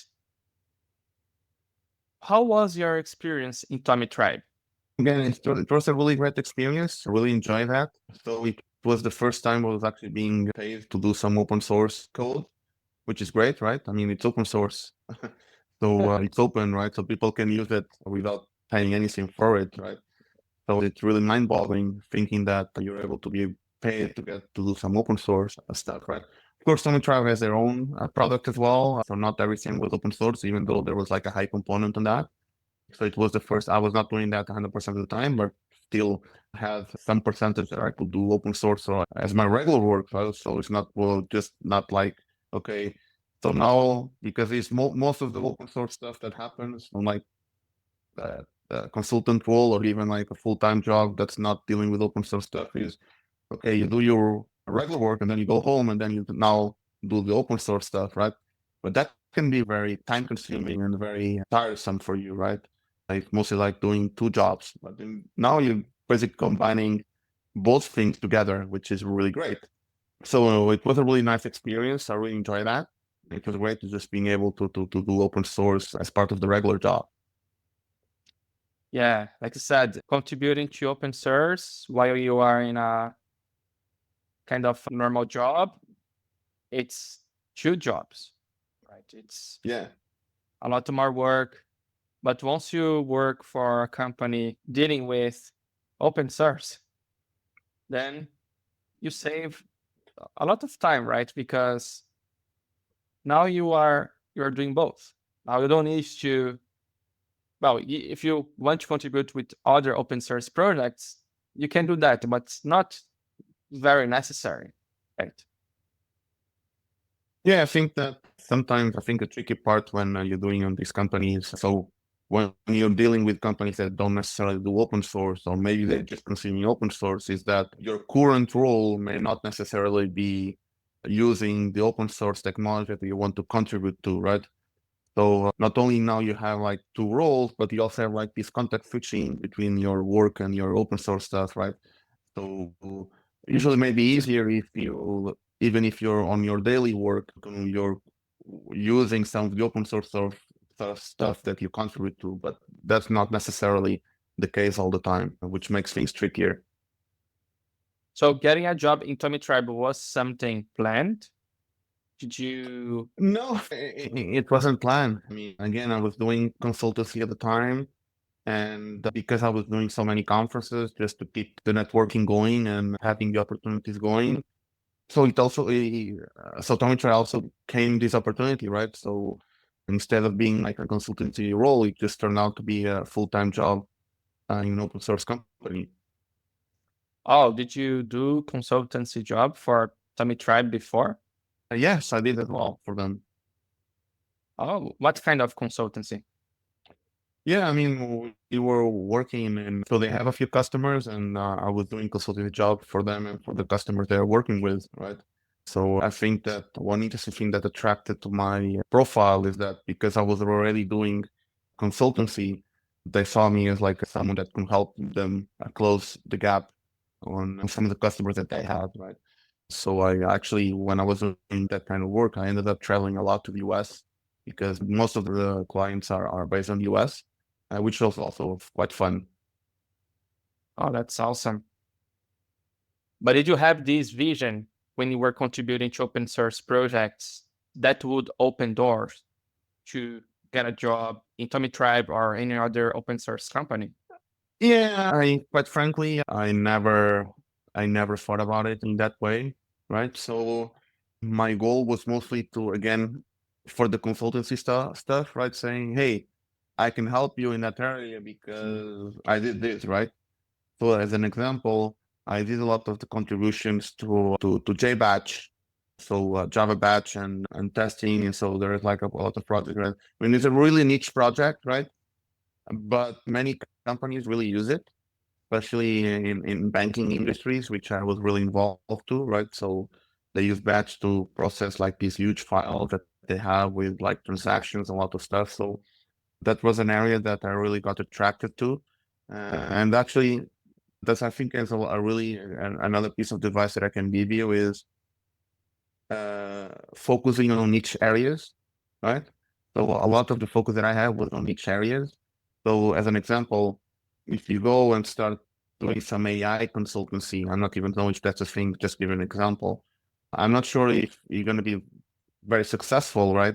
how was your experience in Tommy Tribe? Again, it was a really great experience. I really enjoyed that. So it was the first time I was actually being paid to do some open source code, which is great, right? I mean, it's open source. So it's open, right? So people can use it without paying anything for it, right? So it's really mind-boggling thinking that you're able to be paid to get to do some open source stuff, right? Of course, Summit Tribe has their own product as well. So not everything was open source, even though there was like a high component on that. So it was the first, I was not doing that 100% of the time, but still had some percentage that I could do open source so as my regular work. Right? So it's not, well, just not like, okay, so now, because it's most of the open source stuff that happens on like a consultant role or even like a full-time job that's not dealing with open source stuff is, okay, you do your regular work and then you go home and then you now do the open source stuff, right? But that can be very time consuming and very tiresome for you, right? Like mostly like doing two jobs, but then now you're basically combining both things together, which is really great. So it was a really nice experience. I really enjoyed that. It was great to just being able to do open source as part of the regular job. Yeah, like I said, contributing to open source while you are in a kind of normal job, it's two jobs, right? It's Yeah. a lot more work. But once you work for a company dealing with open source, then you save a lot of time, right? Because now you're doing both. Now you don't need to, well, if you want to contribute with other open source projects, you can do that, but it's not very necessary, right? Yeah, I think that sometimes I think the tricky part when you're doing on these companies, so when you're dealing with companies that don't necessarily do open source, or maybe they're just consuming open source, is that your current role may not necessarily be using the open source technology that you want to contribute to, right? So not only now you have like two roles, but you also have like this context switching between your work and your open source stuff, right? So usually it may be easier if you, even if you're on your daily work, you're using some of the open source stuff that you contribute to, but that's not necessarily the case all the time, which makes things trickier. So getting a job in Tommy Tribe was something planned. Did you? No, it wasn't planned. I mean, again, I was doing consultancy at the time. And because I was doing so many conferences just to keep the networking going and having the opportunities going. So it also, so Tometry also came this opportunity, right? So instead of being like a consultancy role, it just turned out to be a full-time job in an open source company. Oh, did you do consultancy job for Tommy Tribe before? Yes, I did as well for them. Oh, what kind of consultancy? Yeah, I mean, we were working and so they have a few customers and I was doing consulting job for them and for the customers they're working with, right? So I think that one interesting thing that attracted to my profile is that because I was already doing consultancy, they saw me as like someone that can help them close the gap on some of the customers that they had, right? So I actually, when I was doing that kind of work, I ended up traveling a lot to the US because most of the clients are based in the US, which was also quite fun. Oh, that's awesome. But did you have this vision when you were contributing to open source projects that would open doors to get a job in Tommy Tribe or any other open source company? Yeah, I quite frankly, I never thought about it in that way, right? So my goal was mostly to, again, for the consultancy stuff, right? Saying, hey, I can help you in that area because I did this, right? So as an example, I did a lot of the contributions to JBatch, so Java Batch and testing, and so there is like a lot of projects. Right? I mean, it's a really niche project, right? But many companies really use it, especially in banking industries, which I was really involved to, right? So they use Batch to process like these huge files that they have with like transactions, a lot of stuff. So that was an area that I really got attracted to. And actually, that's I think is a really another piece of advice that I can give you is focusing on niche areas, right? So a lot of the focus that I have was on niche areas. So as an example, if you go and start doing some AI consultancy, I'm not even knowing if that's a thing, just give an example. I'm not sure if you're going to be very successful, right?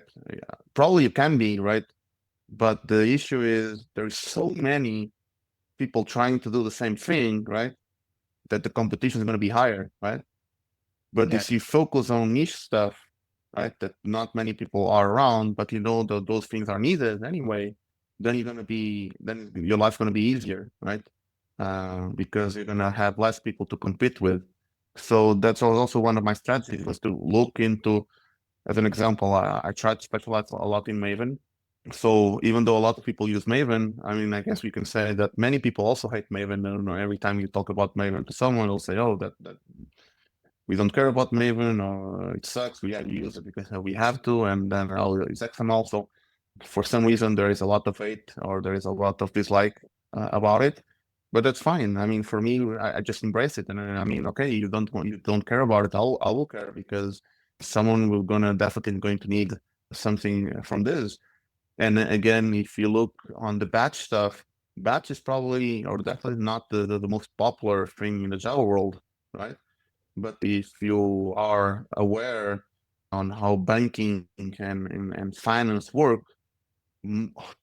Probably you can be, right? But the issue is there's so many people trying to do the same thing, right? That the competition is going to be higher, right? But Yeah. if you focus on niche stuff, right, that not many people are around, but you know that those things are needed anyway, then then your life's going to be easier, right? Because you're going to have less people to compete with. So that's also one of my strategies was to look into, as an example, I tried to specialize a lot in Maven. So even though a lot of people use Maven, I mean, I guess we can say that many people also hate Maven. I don't know, every time you talk about Maven to someone, they'll say, "Oh, that we don't care about Maven, or it sucks. We have to use it because we have to, and then it's XML." So for some reason, there is a lot of hate or there is a lot of dislike about it, but that's fine. I mean, for me, I just embrace it, and I mean, okay, you don't care about it. I will care because someone will gonna definitely going to need something from this. And again, if you look on the batch stuff. Batch is probably or definitely not the most popular thing in the Java world, right? But if you are aware on how banking and finance work,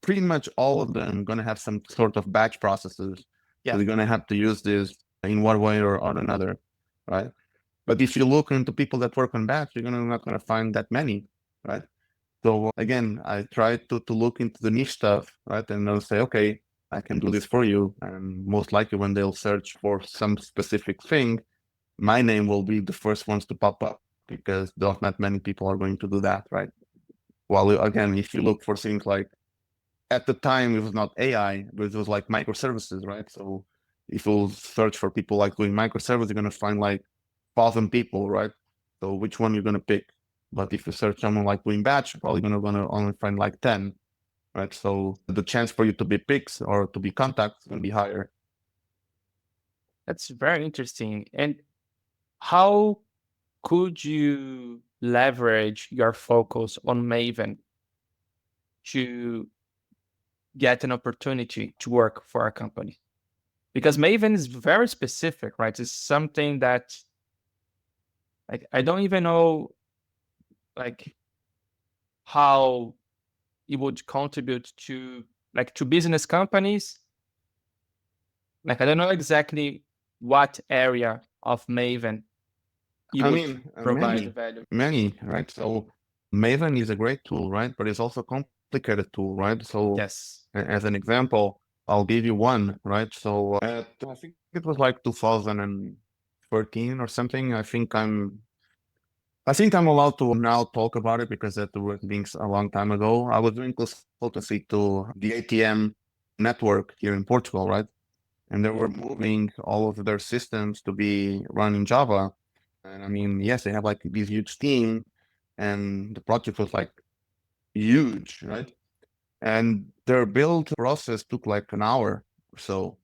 pretty much all of them going to have some sort of batch processes. So Yeah, you're going to have to use this in one way or on another, right? But if you look into people that work on batch, you're not going to find that many, right? So again, I try to look into the niche stuff, right? And they'll say, okay, I can do this for you. And most likely when they'll search for some specific thing, my name will be the first ones to pop up because not many people are going to do that, right? While again, if you look for things like at the time it was not AI, but it was like microservices, right? So if you search for people like doing microservices, you're gonna find like 1,000 people, right? So which one you're gonna pick? But if you search someone like doing batch, you're probably gonna only find like 10, right? So the chance for you to be picked or to be contacted is gonna be higher. that's very interesting. And how could you leverage your focus on Maven to get an opportunity to work for a company? Because Maven is very specific, right? It's something that like I don't even know like how it would contribute to like to business companies. Like I don't know exactly what area of Maven it I would mean, provide value. many, right? So Maven is a great tool, right? But it's also a complicated tool, right? So Yes. as an example, I'll give you one, right? So I think it was like 2013 or something. I think I'm allowed to now talk about it because that was being a long time ago. I was doing consultancy to the ATM network here in Portugal, right? And they were moving all of their systems to be run in Java. And I mean, yes, they have like this huge team, and the project was like huge, right? And their build process took like an hour or so,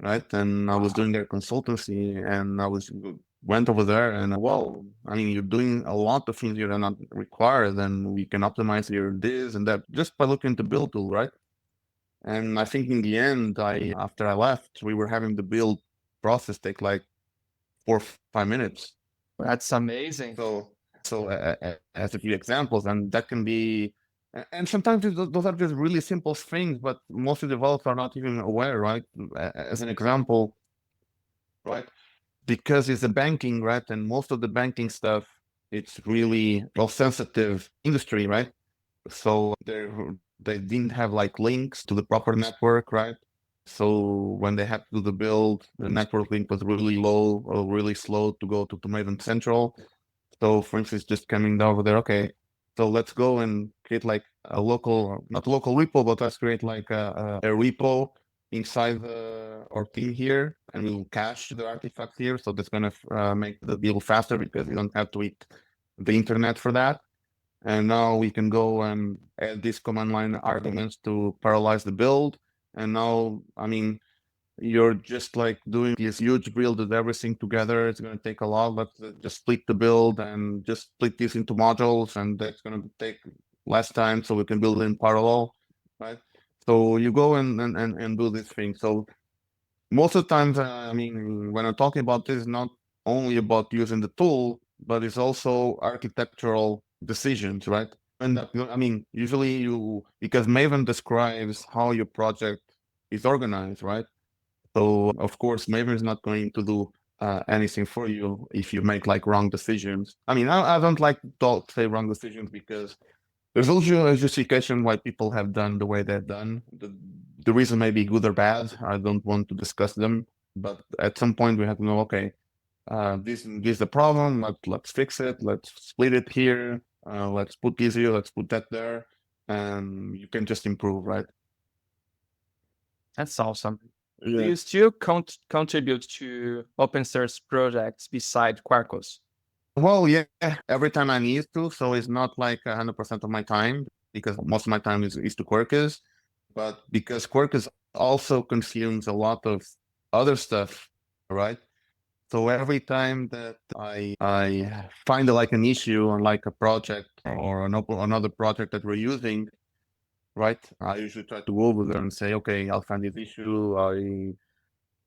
right? And I was doing their consultancy, and I was went over there, and well, I mean, you're doing a lot of things you're not required, and we can optimize your this and that just by looking at the build tool, right? And I think in the end, I after I left, we were having the build process take like 4 or 5 minutes. That's amazing. So as a few examples, and that can be, and sometimes those are just really simple things, but most of the developers are not even aware, right? As an example, right? Because it's a banking, right? And most of the banking stuff, it's really well sensitive industry, right? So they didn't have like links to the proper network, right? So when they had to do the build, the network link was really low or really slow to go to Maven Central. So for instance, just coming down over there, okay, so let's go and create like a local, not local repo, but let's create like a repo inside our team here, and we'll cache the artifacts here. So that's gonna make the deal faster because we don't have to eat the internet for that. And now we can go and add these command line arguments to parallelize the build. And now, I mean, you're just like doing this huge build with everything together. It's going to take a lot. Let's just split the build and just split this into modules, and that's going to take less time so we can build in parallel, right? So you go and do this thing. So most of the times, I mean, when I'm talking about this, it's not only about using the tool, but it's also architectural decisions, right? And I mean, usually because Maven describes how your project is organized, right? So of course, Maven is not going to do anything for you if you make like wrong decisions. I mean, I don't like to say wrong decisions because there's also a justification why people have done the way they've done. The reason may be good or bad. I don't want to discuss them, but at some point we have to know, okay, this is the problem. Let's fix it. Let's split it here. Let's put this here. Let's put that there, and you can just improve, right? That's awesome. Do Yeah. you still contribute to open source projects beside Quarkus? Well, yeah, every time I need to, so it's not like 100% of my time because most of my time is to Quarkus, but because Quarkus also consumes a lot of other stuff, right? So every time that I find like an issue on like a project or another project that we're using, right? I usually try to go over there and say, okay, I'll find this issue.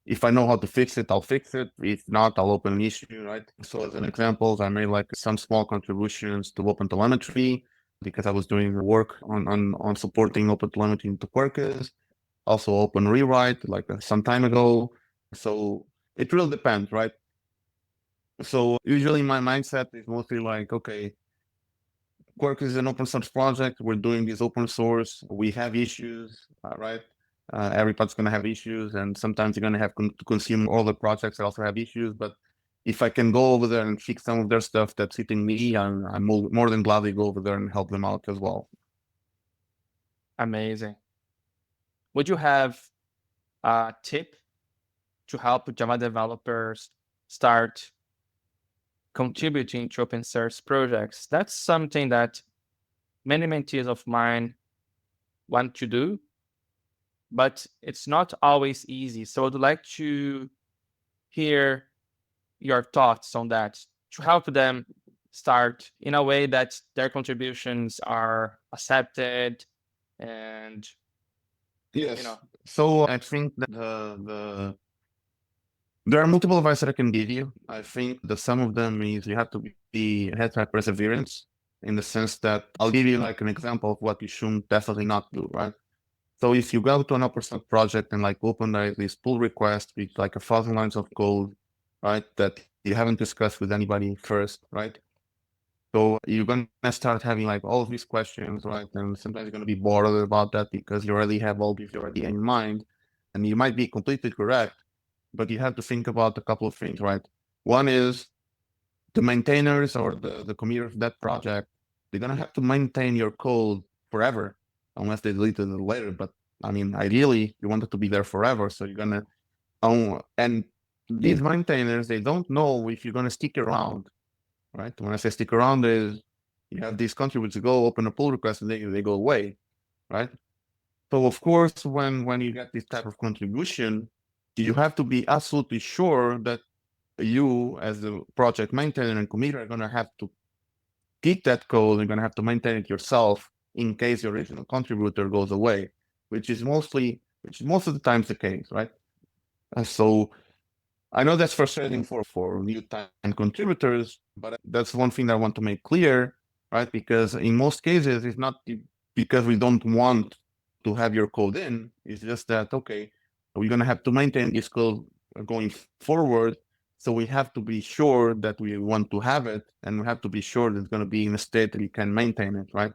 If I know how to fix it, I'll fix it. If not, I'll open an issue, right? So as an example, I made like some small contributions to OpenTelemetry because I was doing work on supporting OpenTelemetry into Quarkus. Also open rewrite like some time ago. So it really depends, right? So usually my mindset is mostly like, okay, Quarkus is an open source project. We're doing this open source. We have issues, right? Everybody's going to have issues, and sometimes you're going to have to consume all the projects that also have issues. But if I can go over there and fix some of their stuff that's hitting me, I'm more than gladly go over there and help them out as well. Amazing. Would you have a tip to help Java developers start contributing to open source projects? That's something that many mentees of mine want to do, but it's not always easy. So I'd like to hear your thoughts on that to help them start in a way that their contributions are accepted and Yes. So I think that there are multiple advice that I can give you. I think that some of them is you have to have perseverance in the sense that I'll give you like an example of what you should definitely not do, right? So if you go to an open source project and like open this pull request with like 1,000 lines of code, right, that you haven't discussed with anybody first, right? So you're gonna start having like all of these questions, right? And sometimes you're gonna be bothered about that because you already have all these already in mind, and you might be completely correct, but you have to think about a couple of things, right? One is the maintainers or the committers of that project, they're gonna have to maintain your code forever, unless they deleted it later. But I mean, ideally, you want it to be there forever. So you're gonna own, and these maintainers, they don't know if you're gonna stick around, right? When I say stick around, is you have these contributors go open a pull request and they go away, right? So of course, when you get this type of contribution, you have to be absolutely sure that you as the project maintainer and committer are going to have to keep that code. You're going to have to maintain it yourself in case the original contributor goes away, which is most of the times the case, right? So I know that's frustrating for new time contributors, but that's one thing that I want to make clear, right? Because in most cases, it's not because we don't want to have your code in. It's just that, okay, we're going to have to maintain this code going forward. So we have to be sure that we want to have it, and we have to be sure that it's going to be in a state that we can maintain it, right?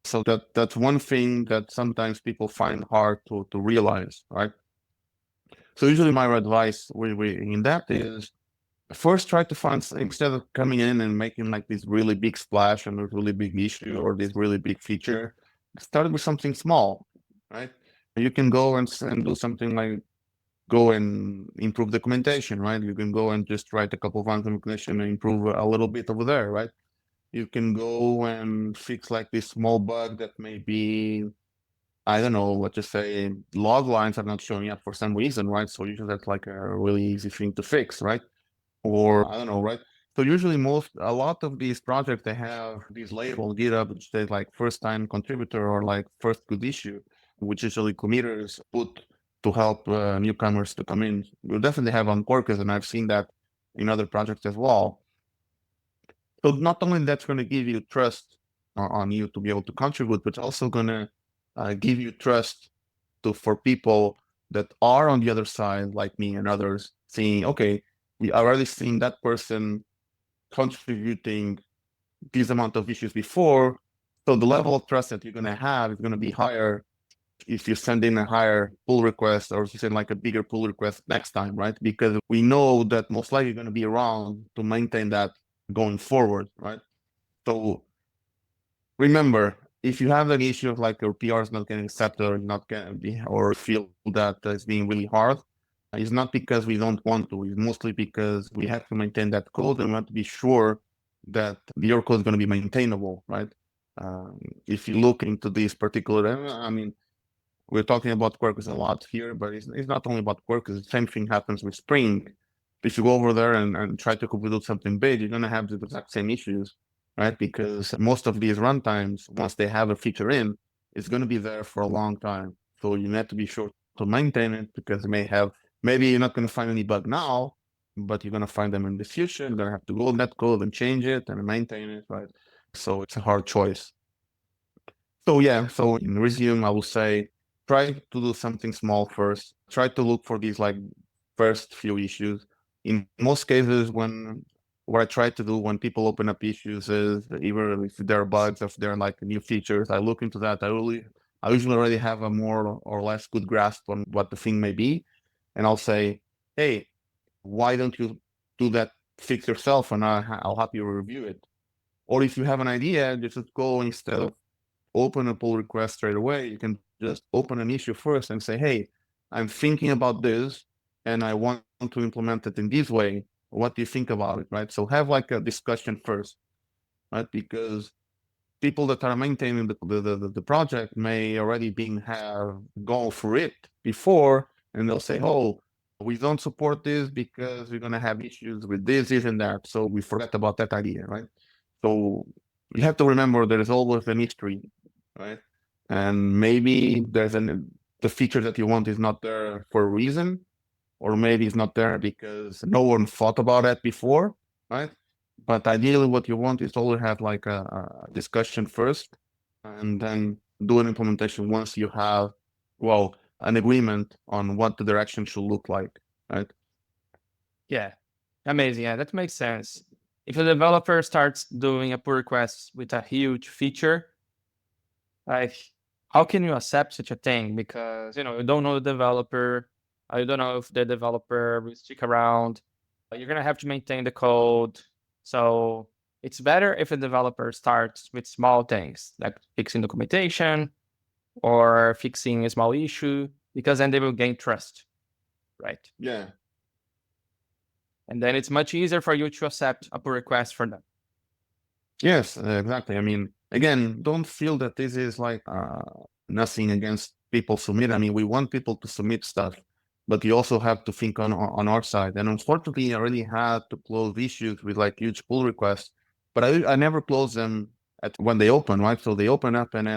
So that's one thing that sometimes people find hard to realize, right? So usually my advice in that is first try to find, instead of coming in and making like this really big splash and a really big issue or this really big feature, start with something small, right? You can go and do something like go and improve documentation, right? You can go and just write a couple of lines of documentation and improve a little bit over there, right? You can go and fix like this small bug that may be, I don't know, let's just say log lines are not showing up for some reason, right? So usually that's like a really easy thing to fix, right? Or I don't know, right? So usually a lot of these projects, they have these labels GitHub, which says like first time contributor or like first good issue, which usually committers put to help newcomers to come in. We'll definitely have on Quarkus, and I've seen that in other projects as well. So not only that's going to give you trust on you to be able to contribute, but also going to give you trust for people that are on the other side, like me and others, saying, okay, we are already seeing that person contributing this amount of issues before. So the level of trust that you're going to have is going to be higher if you send in a higher pull request or if you send like a bigger pull request next time, right? Because we know that most likely going to be around to maintain that going forward, right? So remember, if you have an issue of like your PR is not getting accepted or not getting be, or feel that it's being really hard, it's not because we don't want to. It's mostly because we have to maintain that code and we want to be sure that your code is going to be maintainable, right? If you look into this particular, I mean, we're talking about Quarkus a lot here, but it's not only about Quarkus. The same thing happens with Spring. If you go over there and try to compute something big, you're going to have the exact same issues, right? Because most of these runtimes, once they have a feature in, is going to be there for a long time. So you need to be sure to maintain it because maybe you're not going to find any bug now, but you're going to find them in the future. You're going to have to go in that code and change it and maintain it, right? So it's a hard choice. So yeah, so in resume, I will say try to do something small first. Try to look for these like first few issues. In most cases, what I try to do when people open up issues is either if there are bugs, if there are like new features, I look into that. I usually already have a more or less good grasp on what the thing may be, and I'll say, hey, why don't you do that fix yourself, and I'll help you review it. Or if you have an idea, just go instead of open a pull request straight away. You can just open an issue first and say, hey, I'm thinking about this and I want to implement it in this way. What do you think about it? Right. So have like a discussion first, right? Because people that are maintaining the project may already have gone through it before and they'll say, oh, we don't support this because we're going to have issues with this and that. So we forget about that idea, right? So you have to remember there is always a mystery, right? And maybe the feature that you want is not there for a reason, or maybe it's not there because no one thought about it before, right? But ideally, what you want is always have like a discussion first, and then do an implementation once you have, well, an agreement on what the direction should look like, right? Yeah, amazing. Yeah, that makes sense. If a developer starts doing a pull request with a huge feature, like how can you accept such a thing? Because you don't know the developer, you don't know if the developer will stick around. You're gonna have to maintain the code. So it's better if a developer starts with small things like fixing documentation or fixing a small issue, because then they will gain trust, right? Yeah. And then it's much easier for you to accept a pull request for them. Yes, exactly. I mean, again, don't feel that this is like nothing against people submit. I mean, we want people to submit stuff, but you also have to think on our side. And unfortunately, I already had to close issues with like huge pull requests, but I never close them at when they open, right? So they open up, and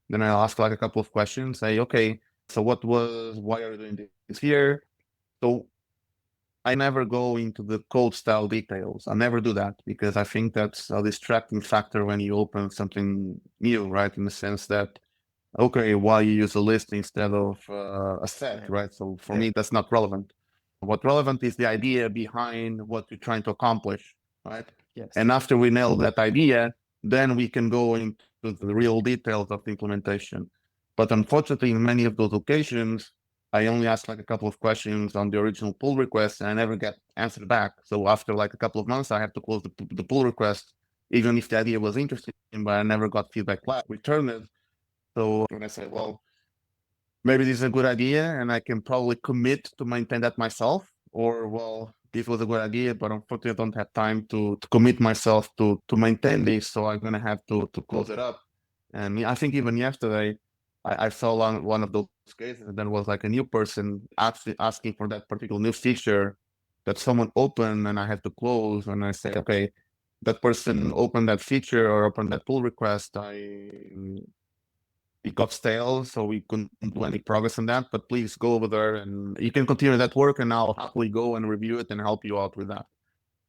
then I'll ask like a couple of questions. Say, okay, so why are you doing this here? So I never go into the code style details. I never do that because I think that's a distracting factor when you open something new, right? In the sense that, okay, why you use a list instead of a set, right? So for me, that's not relevant. What relevant is the idea behind what you're trying to accomplish, right? Yes. And after we nail that idea, then we can go into the real details of the implementation. But unfortunately, in many of those occasions, I only ask like a couple of questions on the original pull request and I never get answered back. So after like a couple of months, I have to close the pull request, even if the idea was interesting, but I never got feedback back, return it. So when I say, well, maybe this is a good idea and I can probably commit to maintain that myself, or well, this was a good idea, but unfortunately I don't have time to commit myself to maintain this, so I'm gonna have to close it up. And I think even yesterday I saw one of those cases and there was like a new person actually asking for that particular new feature that someone opened and I had to close, and I say, okay, that person opened that feature or opened that pull request, it got stale, so we couldn't do any progress on that. But please go over there and you can continue that work, and I'll happily go and review it and help you out with that.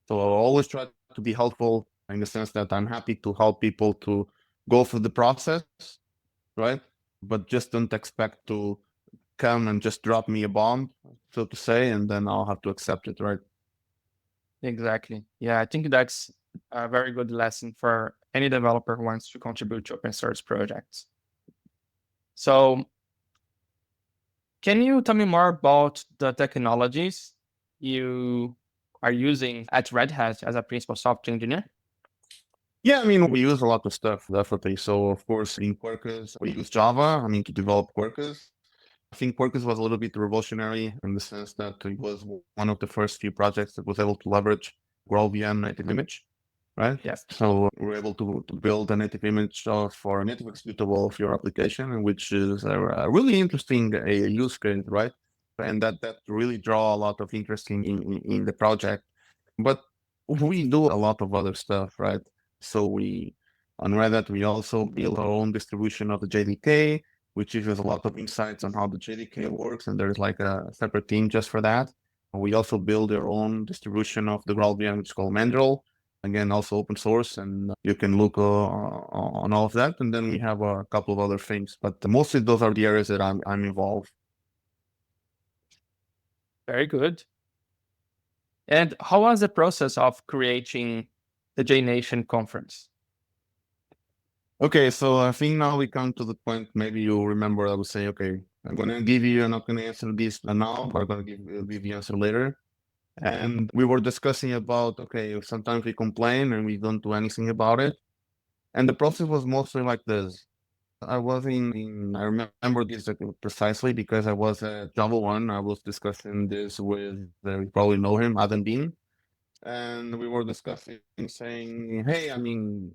So I'll always try to be helpful in the sense that I'm happy to help people to go through the process, right? But just don't expect to come and just drop me a bomb, so to say, and then I'll have to accept it, right? Exactly. Yeah, I think that's a very good lesson for any developer who wants to contribute to open source projects. So, can you tell me more about the technologies you are using at Red Hat as a principal software engineer? Yeah, I mean, we use a lot of stuff, definitely. So, of course, in Quarkus, we use Java, I mean, to develop Quarkus. I think Quarkus was a little bit revolutionary in the sense that it was one of the first few projects that was able to leverage GraalVM native image, right? Yes. So we were able to build a native image for a native executable of your application, which is a really interesting use case, right? And that really draw a lot of interest in the project. But we do a lot of other stuff, right? So we On Reddit, we also build our own distribution of the JDK, which gives us a lot of insights on how the JDK works, and there's like a separate team just for that. We also build our own distribution of the GraalVM, which is called Mandrill. Again, also open source, and you can look on all of that. And then we have a couple of other things, but mostly those are the areas that I'm involved. Very good. And how was the process of creating the JNation conference? Okay, so I think now we come to the point, maybe you remember I was saying, okay, I'm going to give you, I'm not going to answer this now, but I'm going to give the answer later. And we were discussing about, okay, sometimes we complain and we don't do anything about it. And the process was mostly like this. I was I remember this precisely because I was at Java 1. I was discussing this with, you probably know him, Adam Bean. And we were discussing, saying, hey, I mean,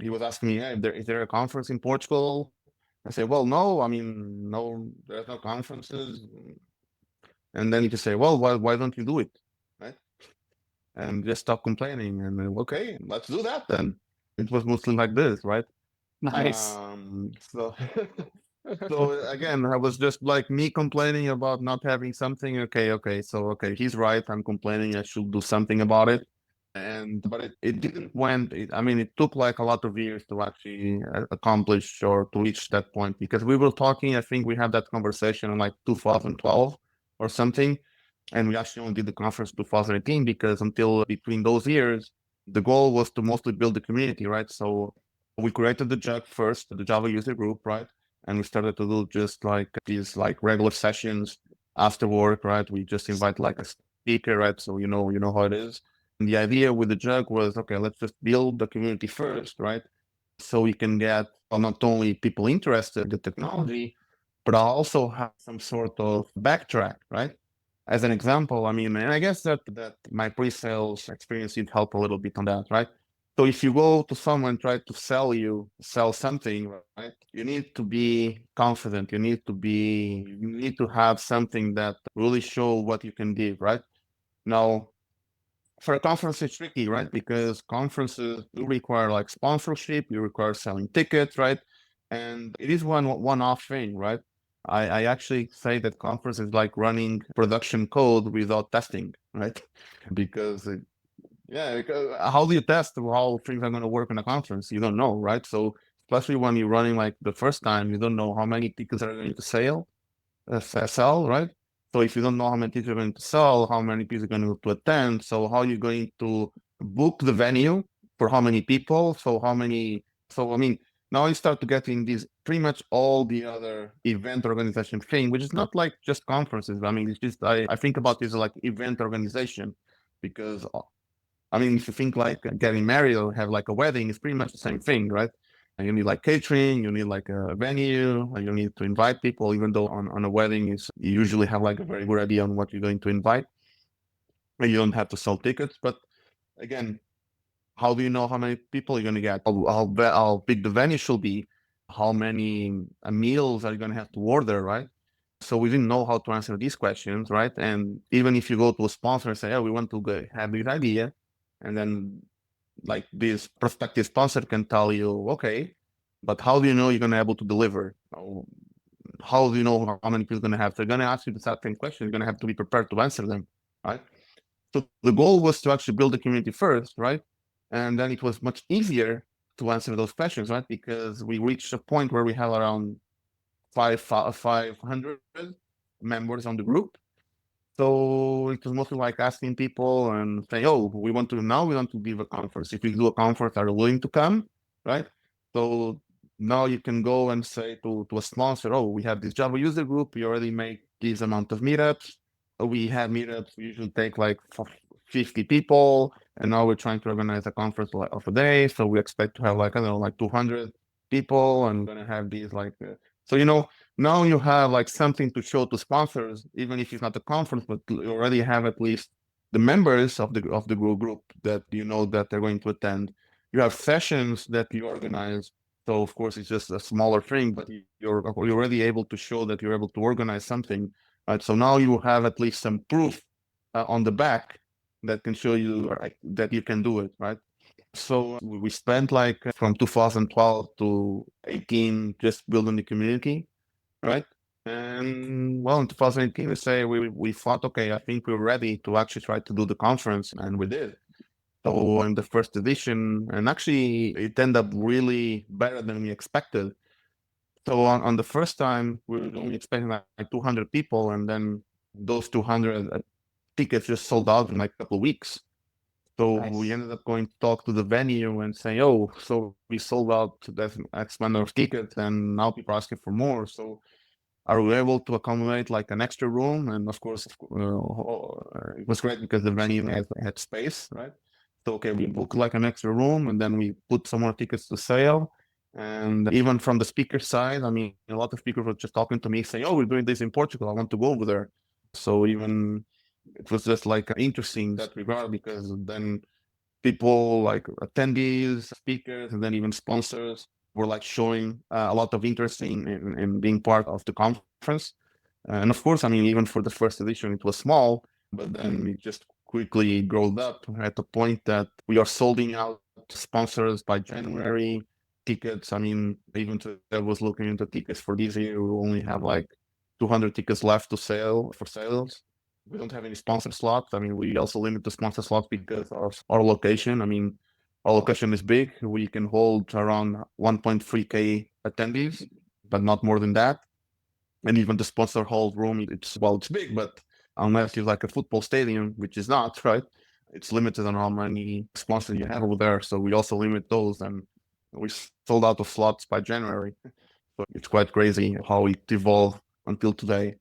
he was asking me, hey, is there a conference in Portugal? I said, well, no, I mean, no, there's no conferences. And then he just say, well, why don't you do it? Right? And just stop complaining. And then, okay, let's do that then. It was mostly like this, right? Nice. So so again, I was just like me complaining about not having something. Okay, so okay, he's right. I'm complaining. I should do something about it. And but it didn't went. I mean, it took like a lot of years to actually accomplish or to reach that point because we were talking. I think we had that conversation in like 2012 or something, and we actually only did the conference 2018 because until between those years, the goal was to mostly build the community, right? So we created the JUG first, the Java user group, right? And we started to do just like these like regular sessions after work, right? We just invite like a speaker, right? So you know how it is. And the idea with the JUG was, okay, let's just build the community first, right? So we can get not only people interested in the technology, but also have some sort of backtrack, right? As an example, I mean, and I guess that my pre-sales experience did help a little bit on that, right? So if you go to someone try to sell something, right? You need to be confident. You need to have something that really show what you can give, right? Now, for a conference, it's tricky, right? Because conferences do require like sponsorship, you require selling tickets, right? And it is one-off thing, right? I actually say that conference is like running production code without testing, right? Because because how do you test how things are going to work in a conference? You don't know, right? So especially when you're running like the first time, you don't know how many tickets are going to sell, right? So if you don't know how many tickets you're going to sell, how many people are going to attend, so how you're going to book the venue for how many people, so I mean, now you start to get in these pretty much all the other event organization thing, which is not like just conferences. I mean, it's just I think about this like event organization because I mean, if you think like getting married or have like a wedding, it's pretty much the same thing, right? And you need like catering, you need like a venue, and you need to invite people, even though on a wedding is you usually have like a very good idea on what you're going to invite. And you don't have to sell tickets. But again, how do you know how many people you're going to get? How big the venue should be? How many meals are you going to have to order, right? So we didn't know how to answer these questions, right? And even if you go to a sponsor and say, "Oh, we want to have this idea," and then like this prospective sponsor can tell you, okay, but how do you know you're going to be able to deliver? How do you know how many people you're going to have? They're going to ask you the certain questions. You're going to have to be prepared to answer them, right? So the goal was to actually build the community first, right? And then it was much easier to answer those questions, right? Because we reached a point where we have around 500 members on the group. So it was mostly like asking people and saying, "Oh, we want to give a conference. If we do a conference, are you willing to come?" Right? So now you can go and say to a sponsor, "Oh, we have this Java user group. We already make this amount of meetups. We have meetups. We usually take like 50 people, and now we're trying to organize a conference of a day. So we expect to have like I don't know, like 200 people, and gonna have these like so now you have like something to show to sponsors, even if it's not a conference, but you already have at least the members of the group that you know that they're going to attend. You have sessions that you organize. So of course it's just a smaller thing, but you're already able to show that you're able to organize something, right? So now you have at least some proof on the back that can show you that you can do it, right? So we spent like from 2012 to 18 just building the community, right? And well, in 2018, we thought, okay, I think we're ready to actually try to do the conference, and we did. So in the first edition, and actually it ended up really better than we expected. So on the first time, we were only expecting like 200 people, and then those 200 tickets just sold out in like a couple of weeks. So we Nice. ended up going to talk to the venue and saying, "Oh, so we sold out that X number of tickets, and now people are asking for more. So are we able to accommodate like an extra room?" And of course, it was great because the venue had space, right? So okay, we booked like an extra room, and then we put some more tickets to sale. And even from the speaker side, I mean, a lot of speakers were just talking to me saying, "Oh, we're doing this in Portugal. I want to go over there." So even it was just like interesting in that regard because then people like attendees, speakers, and then even sponsors were like showing a lot of interest in being part of the conference. And of course, I mean, even for the first edition, it was small, but then it just quickly growed up at the point that we are solding out sponsors by January. Tickets, I mean, even today I was looking into tickets for this year. We only have like 200 tickets left to sell for sales. We don't have any sponsor slots. I mean, we also limit the sponsor slots because of our location. I mean, our location is big. We can hold around 1.3K attendees, but not more than that. And even the sponsor hall room, it's big, but unless you're like a football stadium, which is not, right? It's limited on how many sponsors you have over there. So we also limit those, and we sold out of slots by January. So it's quite crazy how it evolved until today.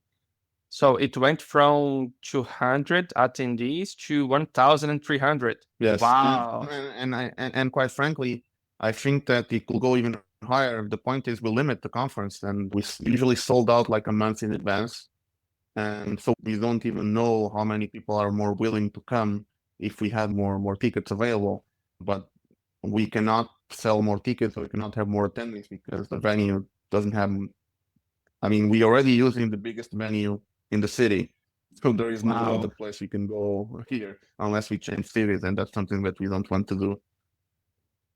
So it went from 200 attendees to 1,300. Yes, Wow. and quite frankly, I think that it could go even higher. The point is, we limit the conference, and we usually sold out like a month in advance, and so we don't even know how many people are more willing to come if we had more tickets available. But we cannot sell more tickets, or we cannot have more attendees because the venue doesn't have. I mean, we already using the biggest venue in the city. So there is no other Wow. place we can go here unless we change cities, and that's something that we don't want to do.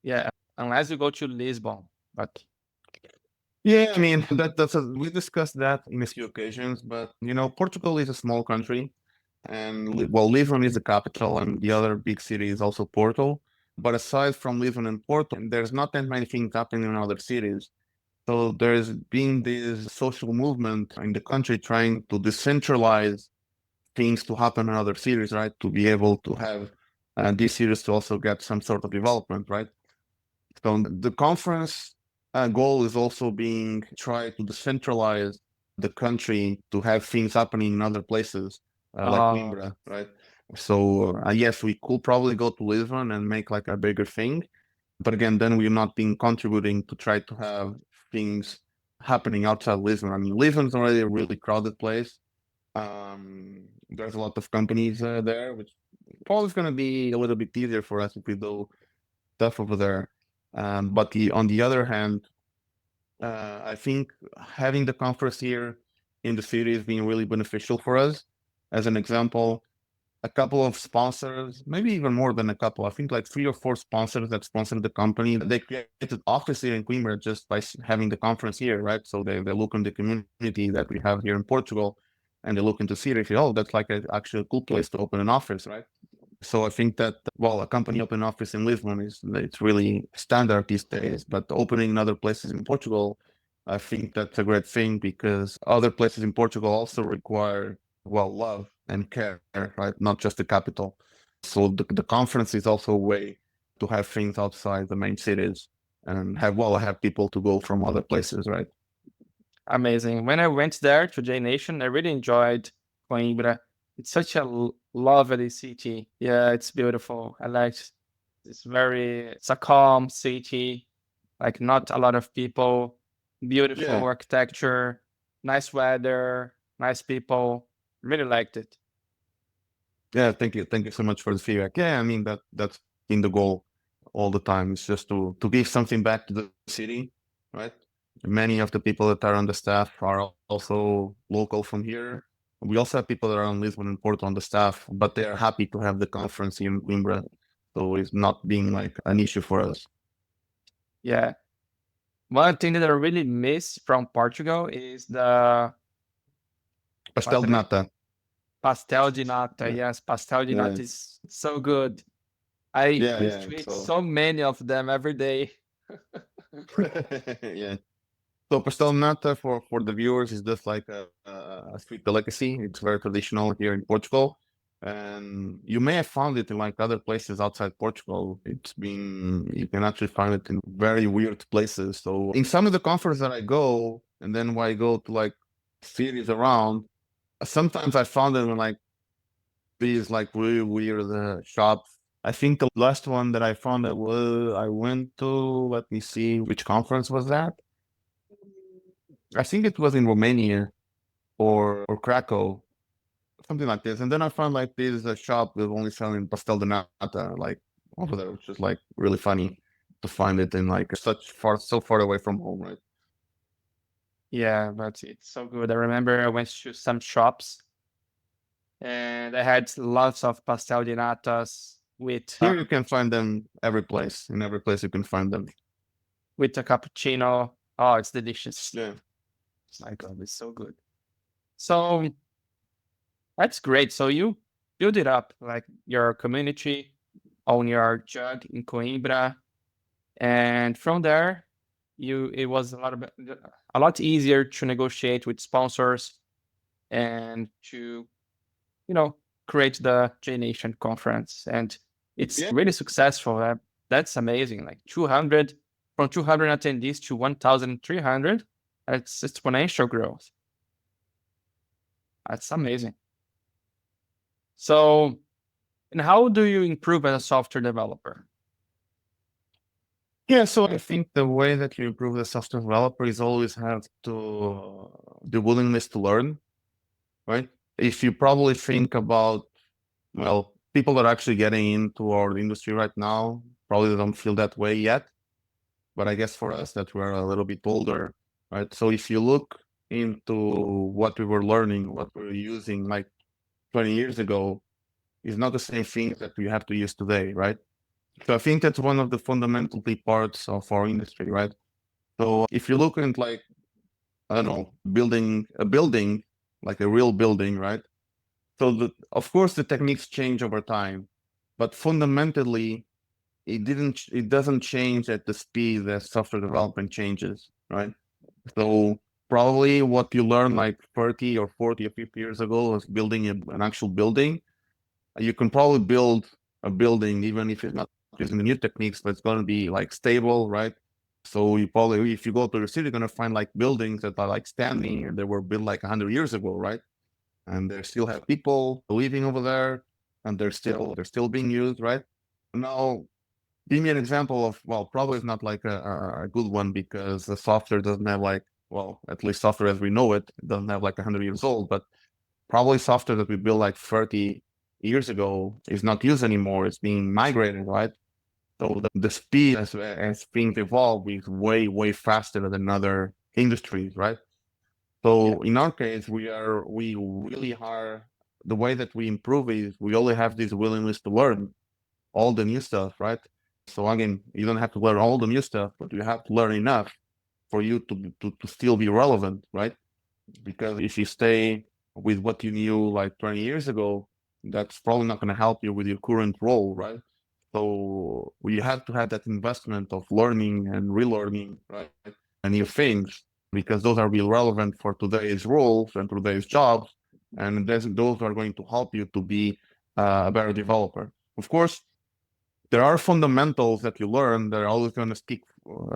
Yeah. Unless you go to Lisbon. But Yeah, I mean we discussed that in a few occasions, but you know, Portugal is a small country, and well, Lisbon is the capital, and the other big city is also Porto. But aside from Lisbon and Porto, there's not that many things happening in other cities. So there's been this social movement in the country trying to decentralize things to happen in other cities, right? To be able to have these cities to also get some sort of development, right? So the conference goal is also being tried to decentralize the country to have things happening in other places, like uh, Coimbra, right? So yes, we could probably go to Lisbon and make like a bigger thing, but again, then we're not being contributing to try to have things happening outside Lisbon. I mean, Lisbon's already a really crowded place. There's a lot of companies there, which probably is going to be a little bit easier for us if we do stuff over there. But on the other hand, I think having the conference here in the city has been really beneficial for us. As an example, a couple of sponsors, maybe even more than a couple, I think like 3 or 4 sponsors that sponsored the company, they created office here in Coimbra just by having the conference here, right? So they look in the community that we have here in Portugal, and they look into city and say, oh, that's like a actually a cool place to open an office, right? So I think that, well, a company open office in Lisbon it's really standard these days, but opening in other places in Portugal, I think that's a great thing because other places in Portugal also require, well, love and care, right? Not just the capital. So the conference is also a way to have things outside the main cities and have people to go from other places, right? amazing. When I went there to JNation, I really enjoyed Coimbra. It's such a lovely city. Yeah, it's beautiful. I like it's a calm city, like not a lot of people, beautiful Yeah. architecture, nice weather, nice people. Really liked it. Yeah, thank you. Thank you so much for the feedback. Yeah, I mean that's been the goal all the time. It's just to give something back to the city, right? Many of the people that are on the staff are also local from here. We also have people that are on Lisbon and Porto on the staff, but they are happy to have the conference in Coimbra. So it's not being like an issue for us. Yeah. One thing that I really miss from Portugal is the what's Pastel the de name? nata. Pastel de nata. Yeah, Yes, pastel de yeah, nata is so good. I yeah. tweet So so many of them every day. yeah. So pastel de nata for the viewers is just like a sweet delicacy. It's very traditional here in Portugal, and you may have found it in like other places outside Portugal. You can actually find it in very weird places. So in some of the conferences that I go, and then when I go to like cities around, sometimes I found them in like these like really weird shops. I think the last one that I found that was I went to, let me see, which conference was that? I think it was in Romania or Krakow, something like this. And then I found like this shop with only selling pastel de nata, like over there, which is like really funny to find it in like so far away from home, right? Yeah, but it's so good. I remember I went to some shops and I had lots of pastel de natas Here you can find them every place. In every place you can find them. with a cappuccino. Oh, it's delicious. Yeah. My God, it's so good. So that's great. So you build it up like your community on your jug in Coimbra, and from there, it was a lot easier to negotiate with sponsors and to create the JNation conference, and it's Yeah. really successful. That's amazing. Like 200 from 200 attendees to 1,300. That's exponential growth. That's amazing. So, and how do you improve as a software developer? Yeah, so I think the way that you improve the software developer is always have to the willingness to learn, right? If you probably think about, well, people that are actually getting into our industry right now probably don't feel that way yet. But I guess for us that we're a little bit older, right? So if you look into what we were learning, what we were using like 20 years ago, is not the same thing that we have to use today, right? So I think that's one of the fundamental parts of our industry, right? So if you look at like, I don't know, building a building, like a real building, right? So of course the techniques change over time, but fundamentally it doesn't change at the speed that software development changes, right? So probably what you learned like 30 or 40 or 50 years ago was building an actual building. You can probably build a building even if it's not using the new techniques, but it's going to be like stable, right? So you probably, if you go to the city, you're going to find like buildings that are like standing and they were built like 100 years ago, right? And they still have people living over there, and they're still being used, right? Now, give me an example of, well, probably it's not like a good one because the software doesn't have like, well, at least software as we know it doesn't have like 100 years old, but probably software that we built like 30 years ago is not used anymore. It's being migrated, right? So the speed as things evolve is way, way faster than other industries, right? Yeah. So in our case, we really are, the way that we improve is we only have this willingness to learn all the new stuff, right? So again, you don't have to learn all the new stuff, but you have to learn enough for you to still be relevant, right? Because if you stay with what you knew like 20 years ago, that's probably not going to help you with your current role, right? So we have to have that investment of learning and relearning, right? And new things, because those are real relevant for today's roles and today's jobs. And those are going to help you to be a better developer. Of course, there are fundamentals that you learn that are always going to stick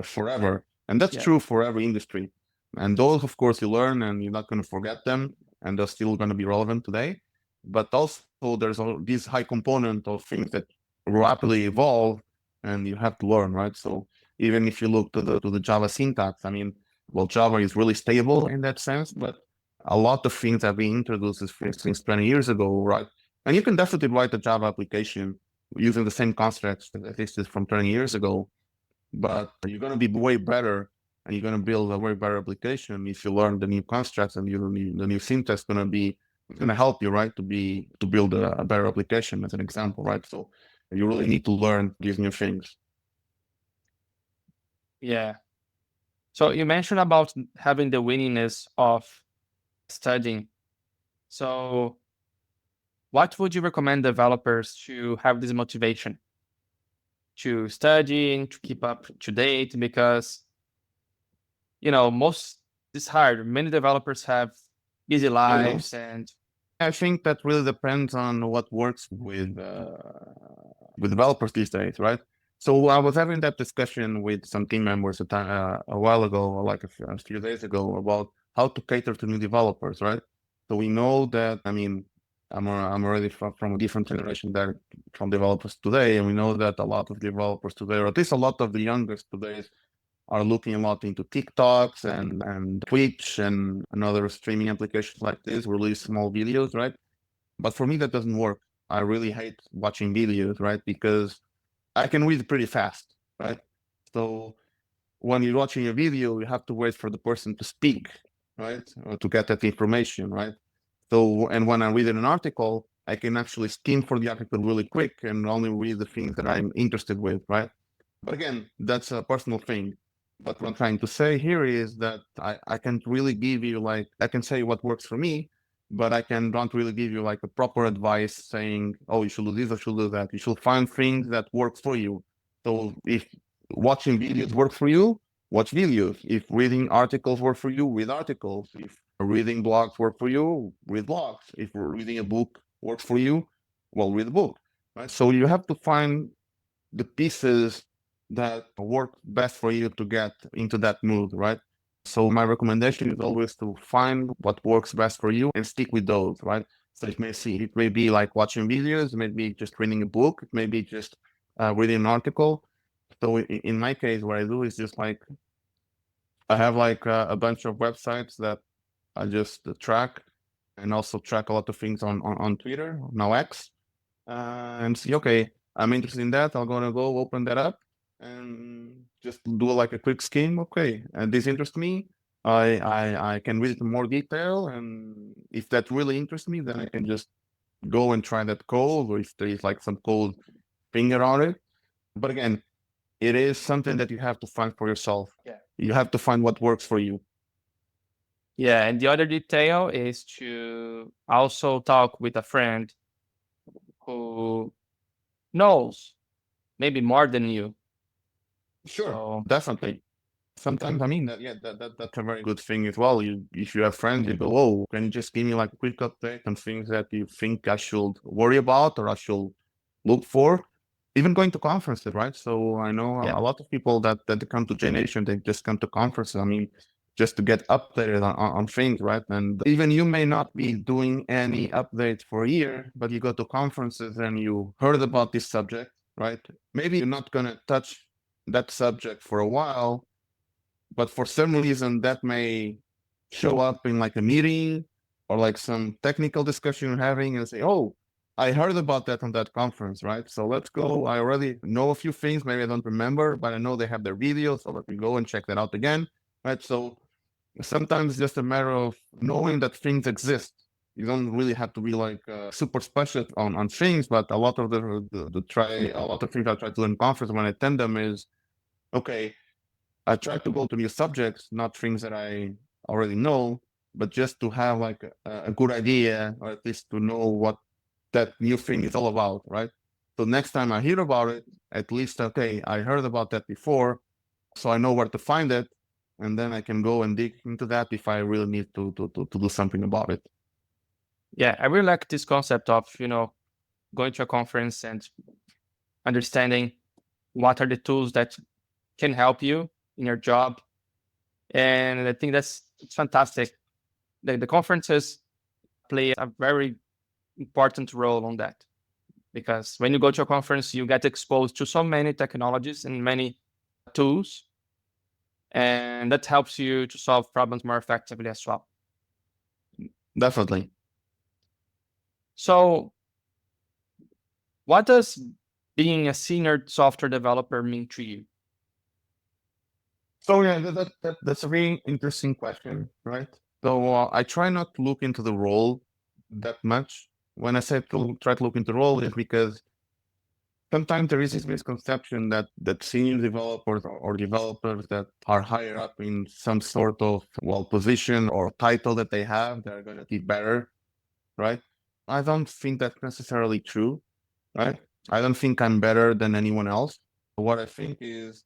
forever. And that's Yeah. true for every industry. And those, of course, you learn and you're not going to forget them and they're still going to be relevant today. But also, there's this high component of things that rapidly evolve and you have to learn, right? So even if you look to the Java syntax, I mean, well, Java is really stable in that sense, but a lot of things have been introduced since 20 years ago, right? And you can definitely write a Java application using the same constructs that existed from 20 years ago, but you're going to be way better and you're going to build a way better application if you learn the new constructs and the new syntax going to help you, right, to build a better application as an example, right? So you really need to learn these new things. Yeah. So you mentioned about having the willingness of studying. So what would you recommend developers to have this motivation to study and to keep up to date? Because, most it's hard. Many developers have busy I know. lives and I think that really depends on what works with developers these days, right? So I was having that discussion with some team members a while ago, or like a few days ago, about how to cater to new developers, right? So we know that, I mean, I'm already from a different generation there from developers today, and we know that a lot of developers today, or at least a lot of the youngest today, are looking a lot into TikToks and Twitch and other streaming applications like this, release small videos, right? But for me, that doesn't work. I really hate watching videos, right? Because I can read pretty fast, right? So when you're watching a video, you have to wait for the person to speak, right? Or to get that information, right? So, and when I'm reading an article, I can actually skim for the article really quick and only read the things that I'm interested with, right? But again, that's a personal thing. But what I'm trying to say here is that I can't really give you like, I can say what works for me, but I can don't really give you like a proper advice saying, oh, you should do this or should do that. You should find things that work for you. So if watching videos work for you, watch videos. If reading articles work for you, read articles. If reading blogs work for you, read blogs. If reading a book works for you, well, read a book. Right. So you have to find the pieces that work best for you to get into that mood, right? So my recommendation is always to find what works best for you and stick with those, right? So it may be like watching videos, it may be just reading a book, it may be just reading an article. So in my case, what I do is just like I have like a bunch of websites that I just track, and also track a lot of things on Twitter, now X, and see, okay, I'm interested in that. I'm gonna go open that up and just do like a quick skim. Okay, and this interests me. I can read it in more detail, and if that really interests me, then I can just go and try that code, or if there is like some code thing around it. But again, it is something that you have to find for yourself. yeah. You have to find what works for you. Yeah, and the other detail is to also talk with a friend who knows maybe more than you. Sure, So definitely. Sometimes, I mean, that's a very good thing as well. If you have friends, you go, oh, can you just give me like a quick update on things that you think I should worry about or I should look for? Even going to conferences, right? So I know yeah, a lot of people that come to JNation, they just come to conferences. I mean, just to get updated on things, right? And even you may not be doing any updates for a year, but you go to conferences and you heard about this subject, right? Maybe you're not gonna touch that subject for a while, but for some reason that may show up in like a meeting or like some technical discussion you're having and say, oh, I heard about that on that conference, right? So let's go. I already know a few things. Maybe I don't remember, but I know they have their videos. So let me go and check that out again, right? So sometimes it's just a matter of knowing that things exist. You don't really have to be like super specialist on things, but a lot of a lot of things I try to learn conference when I attend them is, okay, I try to go to new subjects, not things that I already know, but just to have like a good idea, or at least to know what that new thing is all about, right? So next time I hear about it, at least, okay, I heard about that before, so I know where to find it, and then I can go and dig into that if I really need to do something about it. yeah, I really like this concept of, going to a conference and understanding what are the tools that can help you in your job. And I think it's fantastic. The conferences play a very important role on that because when you go to a conference, you get exposed to so many technologies and many tools, and that helps you to solve problems more effectively as well. Definitely. So, what does being a senior software developer mean to you? So yeah, that's a very interesting question, right? So I try not to look into the role that much. When I say to try to look into the role, is because sometimes there is this misconception that senior developers or developers that are higher up in some sort of position or title that they have, they're going to be better, right? I don't think that's necessarily true, right? I don't think I'm better than anyone else. What I think is,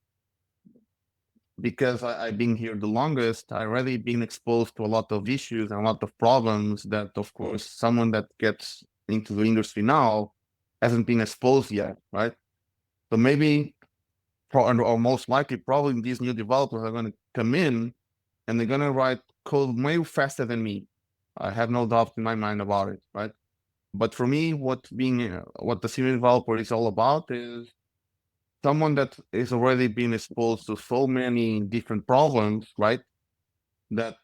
because I've been here the longest, I already been exposed to a lot of issues and a lot of problems that, of course, someone that gets into the industry now hasn't been exposed yet, right? So maybe, or most likely, probably these new developers are going to come in and they're going to write code way faster than me. I have no doubt in my mind about it, right? But for me, what the senior developer is all about is someone that is already been exposed to so many different problems, right? That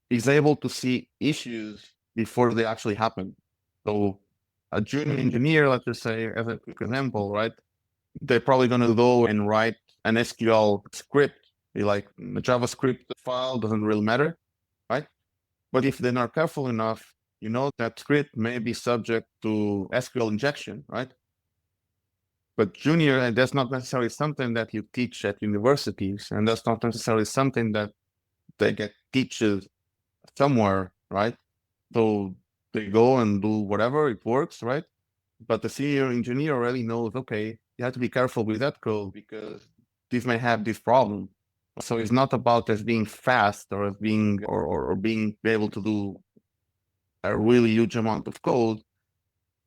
is able to see issues before they actually happen. So a junior engineer, let's just say, as a quick example, right? They're probably going to go and write an SQL script, like the JavaScript file doesn't really matter, right? But if they're not careful enough, that script may be subject to SQL injection, right? But junior, and that's not necessarily something that you teach at universities, and that's not necessarily something that they get teaches somewhere, right? So they go and do whatever, it works, right? But the senior engineer already knows, okay, you have to be careful with that code because this may have this problem. So it's not about as being fast or as being or being able to do a really huge amount of code,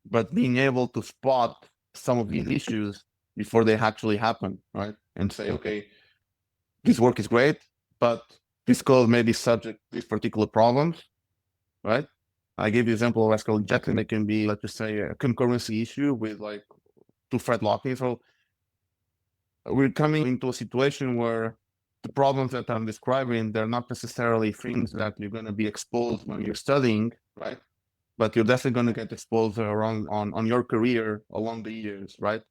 but being able to spot some of these issues before they actually happen, right? And say, okay, this work is great, but this code may be subject to these particular problems, right? I gave the example of SQL injection. It can be, let's just say, a concurrency issue with like two-thread locking. So we're coming into a situation where the problems that I'm describing, they're not necessarily things that you're going to be exposed when you're studying, right? But you're definitely going to get exposed around on your career along the years, right?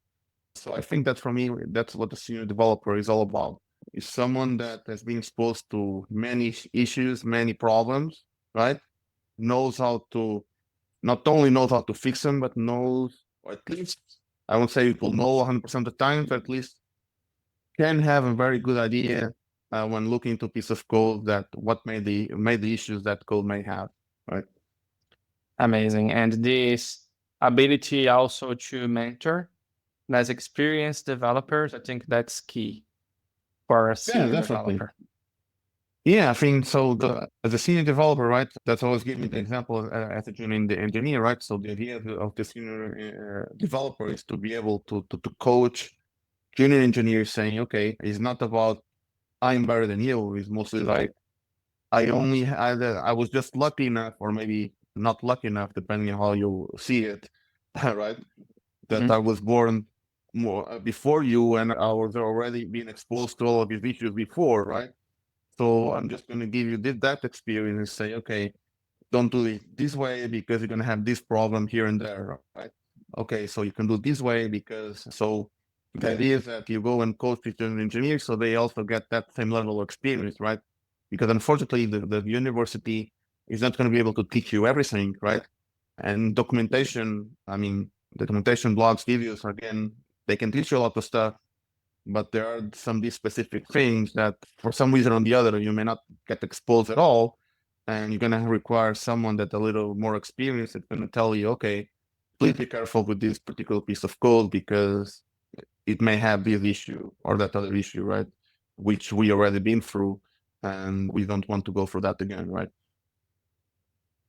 So I think that for me, that's what the senior developer is all about. Is someone that has been exposed to many issues, many problems, right? Knows how to not only knows how to fix them, but knows, or at least I won't say it will know 100% of the time, but at least can have a very good idea when looking into a piece of code that what made the issues that code may have, right? Amazing. And this ability also to mentor less experienced developers, I think that's key for a Yeah, senior definitely. developer. Yeah, I think so. As a senior developer, right? That's always give me the example as a junior engineer, right? So the idea of the senior developer is to be able to coach junior engineers, saying, okay, it's not about I'm better than you. It's mostly like I was just lucky enough, or maybe not lucky enough, depending on how you see it, right? That Mhm. I was born more before you, and I was already being exposed to all of these issues before, right? So I'm just going to give you that experience and say, okay, don't do it this way because you're going to have this problem here and there, right? Okay, so you can do this way because so the idea is that you go and coach with an engineer so they also get that same level of experience, right? Because unfortunately, the university is not going to be able to teach you everything, right? And documentation, I mean, documentation blogs, videos, again, they can teach you a lot of stuff, but there are some these specific things that for some reason or the other you may not get exposed at all, and you're going to require someone that a little more experienced is going to tell you, okay, please be careful with this particular piece of code because it may have this issue or that other issue, right? Which we already been through, and we don't want to go through that again, right?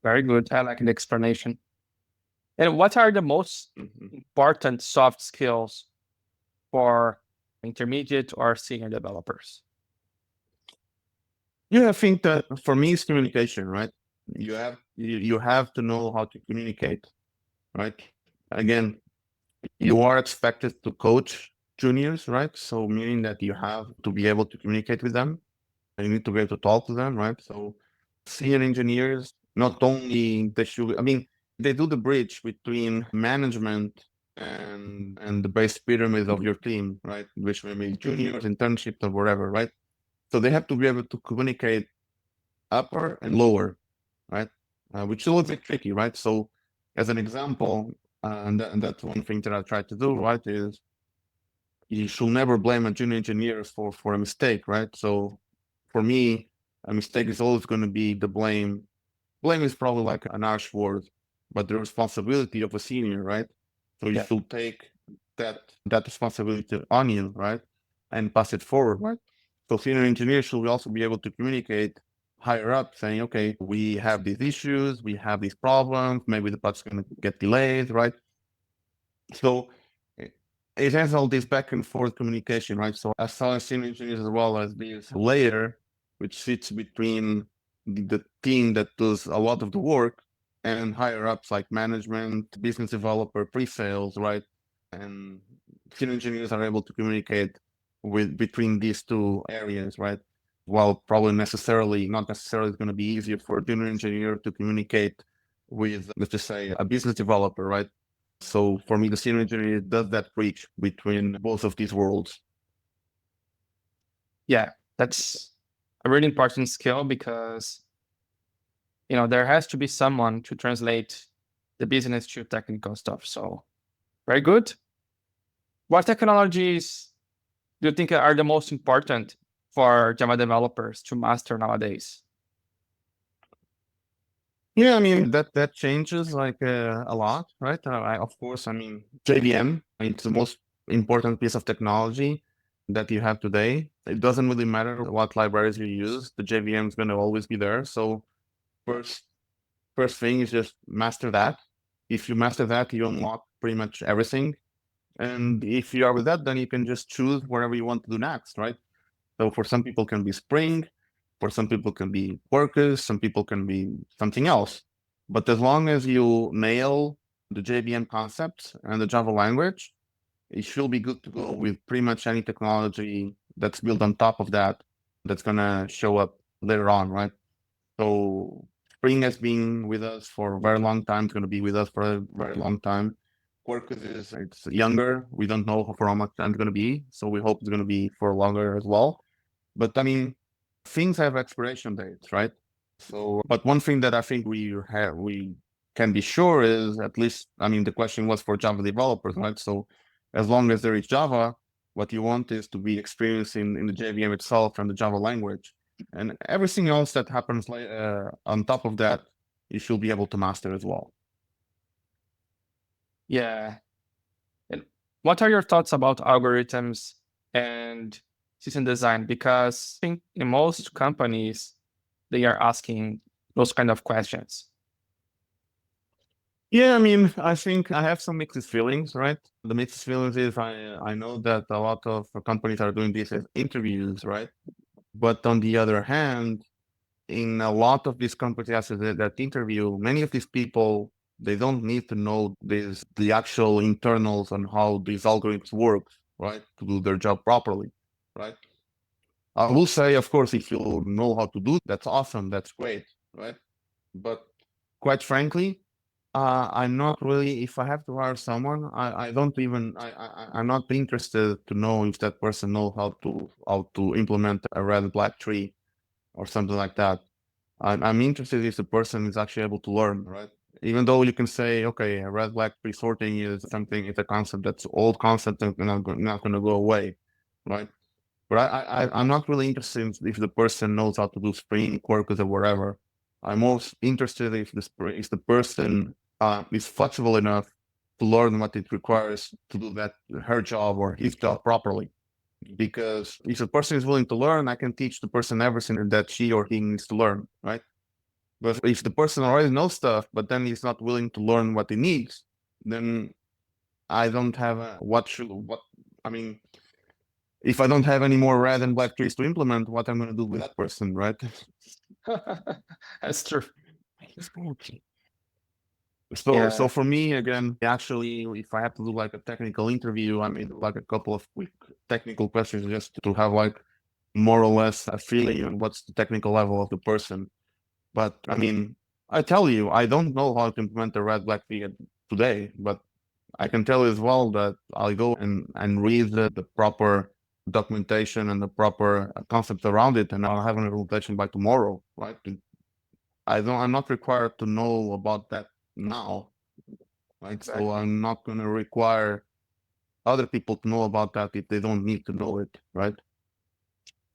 Very good. I like the explanation. And what are the most Mhm. important soft skills for intermediate or senior developers? Yeah, I think that for me it's communication, right? You have to know how to communicate, right? Again, you are expected to coach juniors, right? So meaning that you have to be able to communicate with them and you need to be able to talk to them, right? So senior engineers, not only they should, I mean, they do the bridge between management and the base pyramid of your team, right? Which may be juniors, internships, or whatever, right? So they have to be able to communicate upper and lower, right? Which is a little bit tricky, right? So as an example, And that's one thing that I try to do, right? Is you should never blame a junior engineer for a mistake, right? So for me, a mistake is always going to be the blame. Blame is probably like an harsh word, but the responsibility of a senior, right? So you Yeah. should take that responsibility on you, right? And pass it forward, right? So senior engineers should also be able to communicate higher up saying, okay, we have these issues, we have these problems, maybe the project's going to get delayed, right? So it has all this back and forth communication, right? So I saw senior engineers as well as this layer which sits between the team that does a lot of the work and higher ups like management, business developer, pre-sales, right? And senior engineers are able to communicate with between these two areas, right? While probably not necessarily going to be easier for a junior engineer to communicate with, let's just say, a business developer, right? So for me, the senior engineer does that bridge between both of these worlds. Yeah, that's a really important skill because there has to be someone to translate the business to technical stuff. So very good. What technologies do you think are the most important for Java developers to master nowadays? Yeah, I mean that changes like a lot, right? Of course, I mean JVM, it's the most important piece of technology that you have today. It doesn't really matter what libraries you use, the JVM is going to always be there. So first first thing is just master that. If you master that, you unlock pretty much everything. And if you are with that, then you can just choose whatever you want to do next, right? So for some people can be Spring, for some people can be Quarkus, some people can be something else. But as long as you nail the JVM concepts and the Java language, it should be good to go with pretty much any technology that's built on top of that that's gonna show up later on, right? So Spring has been with us for a very long time. It's going to be with us for a very long time. Quarkus it's younger. We don't know for how much time it's going to be, so we hope it's going to be for longer as well. But I mean, things have expiration dates, right? So, but one thing that I think we can be sure is at least, I mean, the question was for Java developers, right? So, as long as there is Java, what you want is to be experienced in the JVM itself and the Java language, and everything else that happens on top of that, you should be able to master as well. Yeah. And what are your thoughts about algorithms and system design? Because I think in most companies, they are asking those kind of questions. Yeah, I mean, I think I have some mixed feelings, right? The mixed feelings is I know that a lot of companies are doing this as interviews, right? But on the other hand, in a lot of these companies that interview, many of these people, they don't need to know the actual internals on how these algorithms work, right? To do their job properly, right? I will say, of course, if you know how to do, that's awesome, that's great, right? But quite frankly, I'm not really. If I have to hire someone, I don't even. I'm not interested to know if that person knows how to implement a red black tree or something like that. I'm interested if the person is actually able to learn, right? Even though you can say, okay, red black tree sorting is something, it's a concept that's old concept and not going to go away, right? But I'm not really interested in if the person knows how to do Spring, Quarkus, or whatever. I'm most interested if the person is flexible enough to learn what it requires to do her job or his job properly. Because if the person is willing to learn, I can teach the person everything that she or he needs to learn, right? But if the person already knows stuff, but then he's not willing to learn what he needs, then I don't have I mean, if I don't have any more red and black trees to implement, what I'm going to do with that person, right? That's true. So Yeah. for me, again, actually, if I have to do like a technical interview, I mean, like a couple of quick technical questions just to have like more or less a feeling on what's the technical level of the person. But I mean, I tell you, I don't know how to implement the red black tree today, but I can tell you as well that I'll go and read the proper documentation and the proper concepts around it, and I'll have an implementation by tomorrow, right? I'm not required to know about that now. right? So Exactly. I'm not going to require other people to know about that if they don't need to know it, right?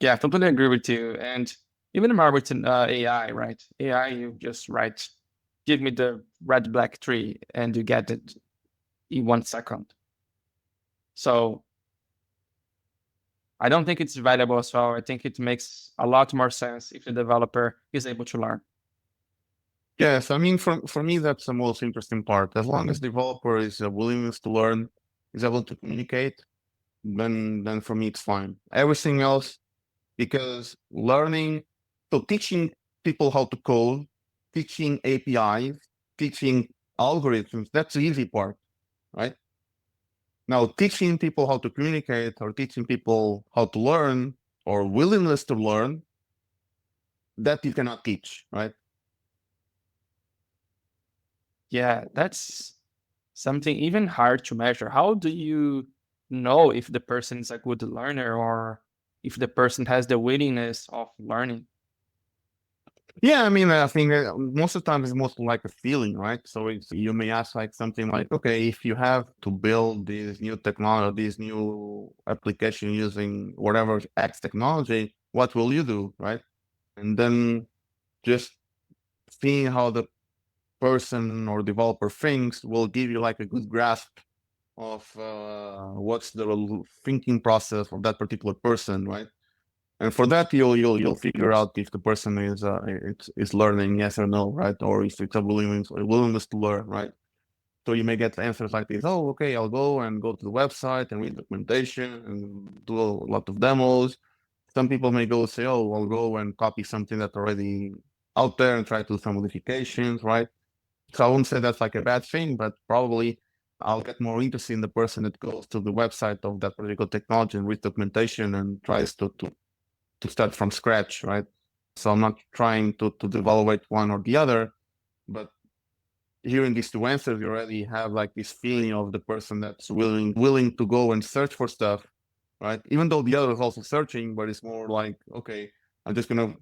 Yeah, I totally agree with you. And even more with AI, right? AI, you just write, give me the red black tree, and you get it in 1 second. So I don't think it's valuable as well. I think it makes a lot more sense if the developer is able to learn. Yes, I mean, for me, that's the most interesting part. As long as developer is a willingness to learn, is able to communicate, then for me it's fine. Everything else, because learning, so teaching people how to code, teaching APIs, teaching algorithms, that's the easy part, right? Now, teaching people how to communicate or teaching people how to learn or willingness to learn, that you cannot teach, right? Yeah, that's something even hard to measure. How do you know if the person is a good learner or if the person has the willingness of learning? Yeah, I mean, I think most of the time it's most like a feeling, right? So you may ask like something like, okay, if you have to build this new technology, this new application using whatever X technology, what will you do, right? And then just seeing how the person or developer thinks will give you like a good grasp of what's the thinking process of that particular person, right? And for that, you'll figure out if the person is learning, yes or no, right? Or if it's a willingness to learn, right? So you may get answers like this. Oh, okay, I'll go to the website and read documentation and do a lot of demos. Some people may go say, oh, I'll go and copy something that's already out there and try to do some modifications, right? So I wouldn't say that's like a bad thing, but probably I'll get more interested in the person that goes to the website of that particular technology and reads documentation and tries to start from scratch, right? So I'm not trying to evaluate one or the other, but hearing these two answers, you already have like this feeling of the person that's willing to go and search for stuff, right? Even though the other is also searching, but it's more like, okay, I'm just gonna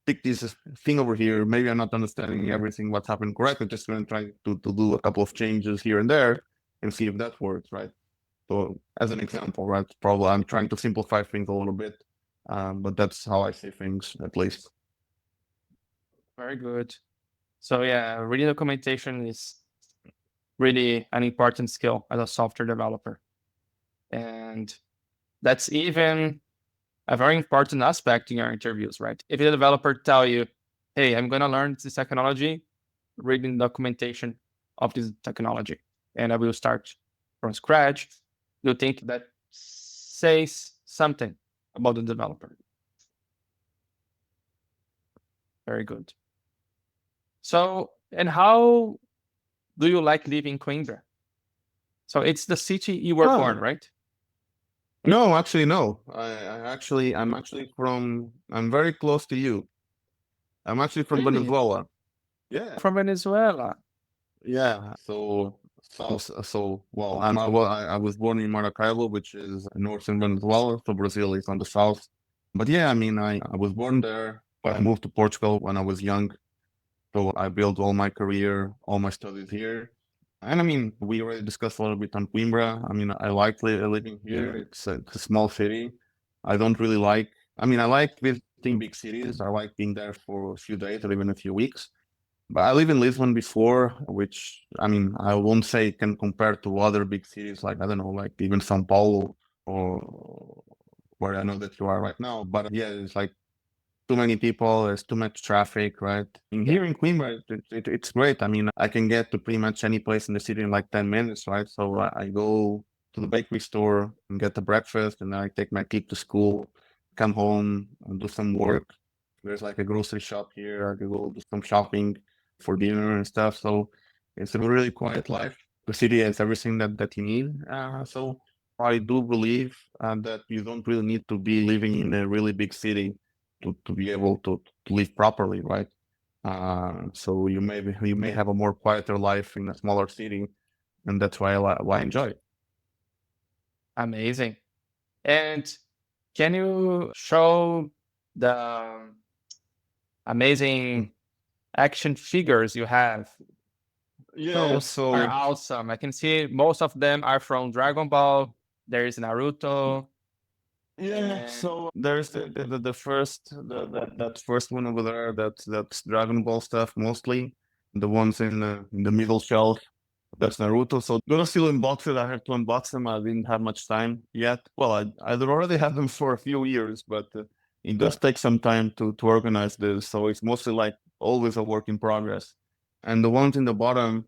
pick this thing over here. Maybe I'm not understanding everything what's happened correctly. Just gonna try to do a couple of changes here and there and see if that works, right? So as an example, right? Probably I'm trying to simplify things a little bit, but that's how I see things, at least. Very good. So yeah, reading documentation is really an important skill as a software developer. And that's even a very important aspect in your interviews, right? If the developer tell you, hey, I'm going to learn this technology, reading documentation of this technology, and I will start from scratch, you think that says something about the developer. Very good. So, and how do you like living in Coimbra? So it's the city you were born, Ah, right? no, actually, no. I'm very close to you. I'm actually from Really? Venezuela. Yeah. From Venezuela. Yeah. Well, I was born in Maracaibo, which is northern Venezuela. So Brazil is on the south. But yeah, I mean, I was born there, but I moved to Portugal when I was young. So I built all my career, all my studies here. And I mean, we already discussed a little bit on Coimbra. I mean, I like living here. It's a small city. I don't really like, I mean, I like visiting big cities. I like being there for a few days or even a few weeks. But I live in Lisbon before, which I mean, I won't say it can compare to other big cities like, I don't know, like even São Paulo or where I know that you are right now. But yeah, it's like too many people, there's too much traffic, right? And Yeah. here in Coimbra, it's great. I mean, I can get to pretty much any place in the city in like 10 minutes, right? So I go to the bakery store and get the breakfast, and I take my kid to school, come home and do some work. There's like a grocery shop here. I can go do some shopping for dinner and stuff. So it's a really quiet life. The city has everything that you need. So I do believe that you don't really need to be living in a really big city to be able to live properly, right? So you may have a more quieter life in a smaller city, and that's why I enjoy it. Amazing. And can you show the amazing action figures you have Yeah, are so awesome. I can see most of them are from Dragon Ball. There is Naruto. yeah, And so there's the first that first one over there. That's Dragon Ball stuff mostly. The ones in the middle shelf. That's Naruto. So those are still in boxes. I have to unbox them. I didn't have much time yet. Well, I'd already had them for a few years, but it does take some time to organize this. So it's mostly like always a work in progress. And the ones in the bottom,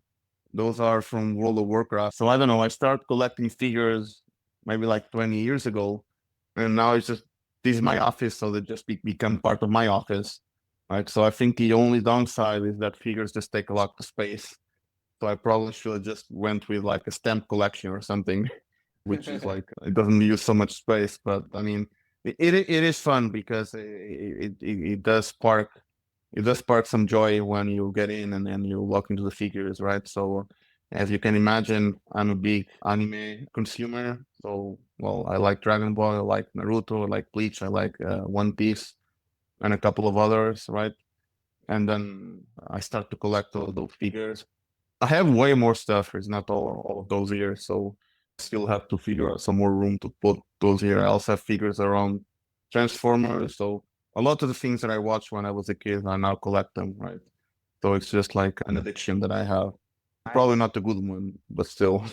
those are from World of Warcraft. So I don't know. I started collecting figures maybe like 20 years ago, and now it's just this is my office, so they just become part of my office, right? So I think the only downside is that figures just take a lot of space. So I probably should have just went with like a stamp collection or something, which is like it doesn't use so much space. But I mean, it is fun because it does spark some joy when you get in and then you walk into the figures, right? So as you can imagine, I'm a big anime consumer. So well, I like Dragon Ball, I like Naruto, I like Bleach, I like One Piece, and a couple of others, right? And then I start to collect all those figures. I have way more stuff. It's not all of those here, so still have to figure out some more room to put those here. I also have figures around Transformers, so a lot of the things that I watched when I was a kid, I now collect them, right? So it's just like an addiction that I have. Probably nice. not a good one, but still.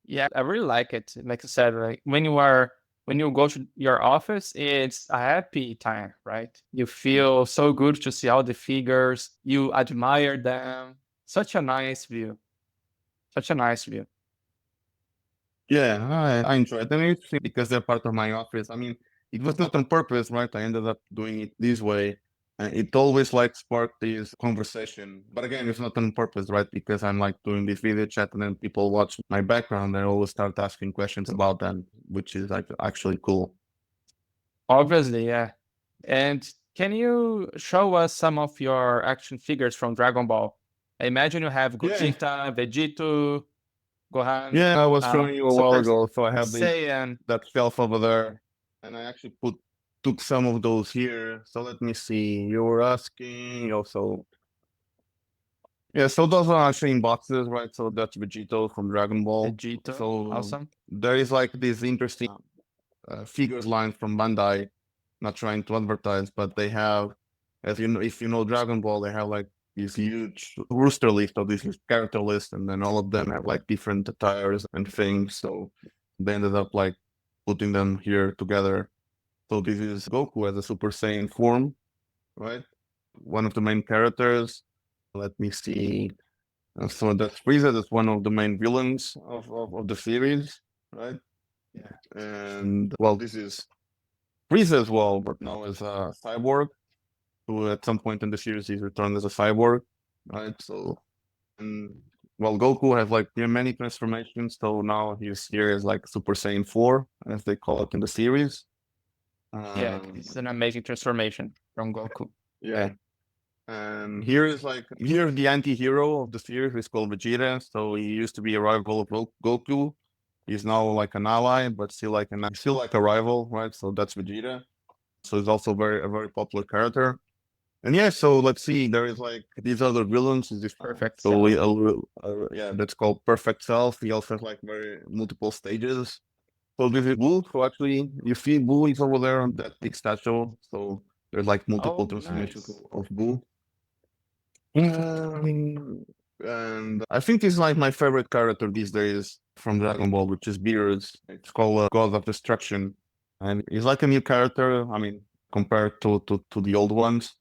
Yeah, I really like it. Like I said, like when you go to your office, it's a happy time, right? You feel so good to see all the figures. You admire them. Such a nice view. Such a nice view. Yeah, I enjoy it. And it's interesting because they're part of my office. I mean, it was not on purpose, right? I ended up doing it this way. It always like sparked this conversation. But again, it's not on purpose, right? Because I'm like doing this video chat and then people watch my background and always start asking questions about them, which is like actually cool. Obviously, yeah. And can you show us some of your action figures from Dragon Ball? I imagine you have Yeah. Gogeta, Vegito, Gohan, Yeah, I was showing you a while Super ago. So I have this Saiyan. that shelf over there. And I actually took some of those here. So let me see. You were asking also. Yeah, so those are actually in boxes, right? So that's Vegito from Dragon Ball. Vegito, So awesome. there is like this interesting figures line from Bandai, not trying to advertise, but they have, as you know, if you know Dragon Ball, they have like this huge rooster list of this character list, and then all of them have like different attires and things. So they ended up like putting them here together. So this is Goku as a Super Saiyan form, right? One of the main characters. Let me see. So that's Frieza, that's one of the main villains of the series, right? Yeah. And well, this is Frieza as well, but now as a cyborg, who at some point in the series he's returned as a cyborg, right? So, and well, Goku has like many transformations, so now he's here as like Super Saiyan 4, as they call it in the series. Yeah, Um, this is an amazing transformation from Goku. yeah. And here is like here's the anti-hero of the series. He's called Vegeta. So he used to be a rival of Goku. He's now like an ally, but still like a rival, right? So that's Vegeta. So he's also a very popular character. And yeah, so let's see. There is like these other villains. Is this Perfect so self. yeah, that's called Perfect Self. He also has like very multiple stages. So this is Boo. So actually, you see Boo is over there on that big statue. So there's like multiple Oh, transformations nice. of Boo. And I think he's like my favorite character these days from Dragon Ball, which is Beerus. It's called God of Destruction. And he's like a new character, I mean, compared to the old ones.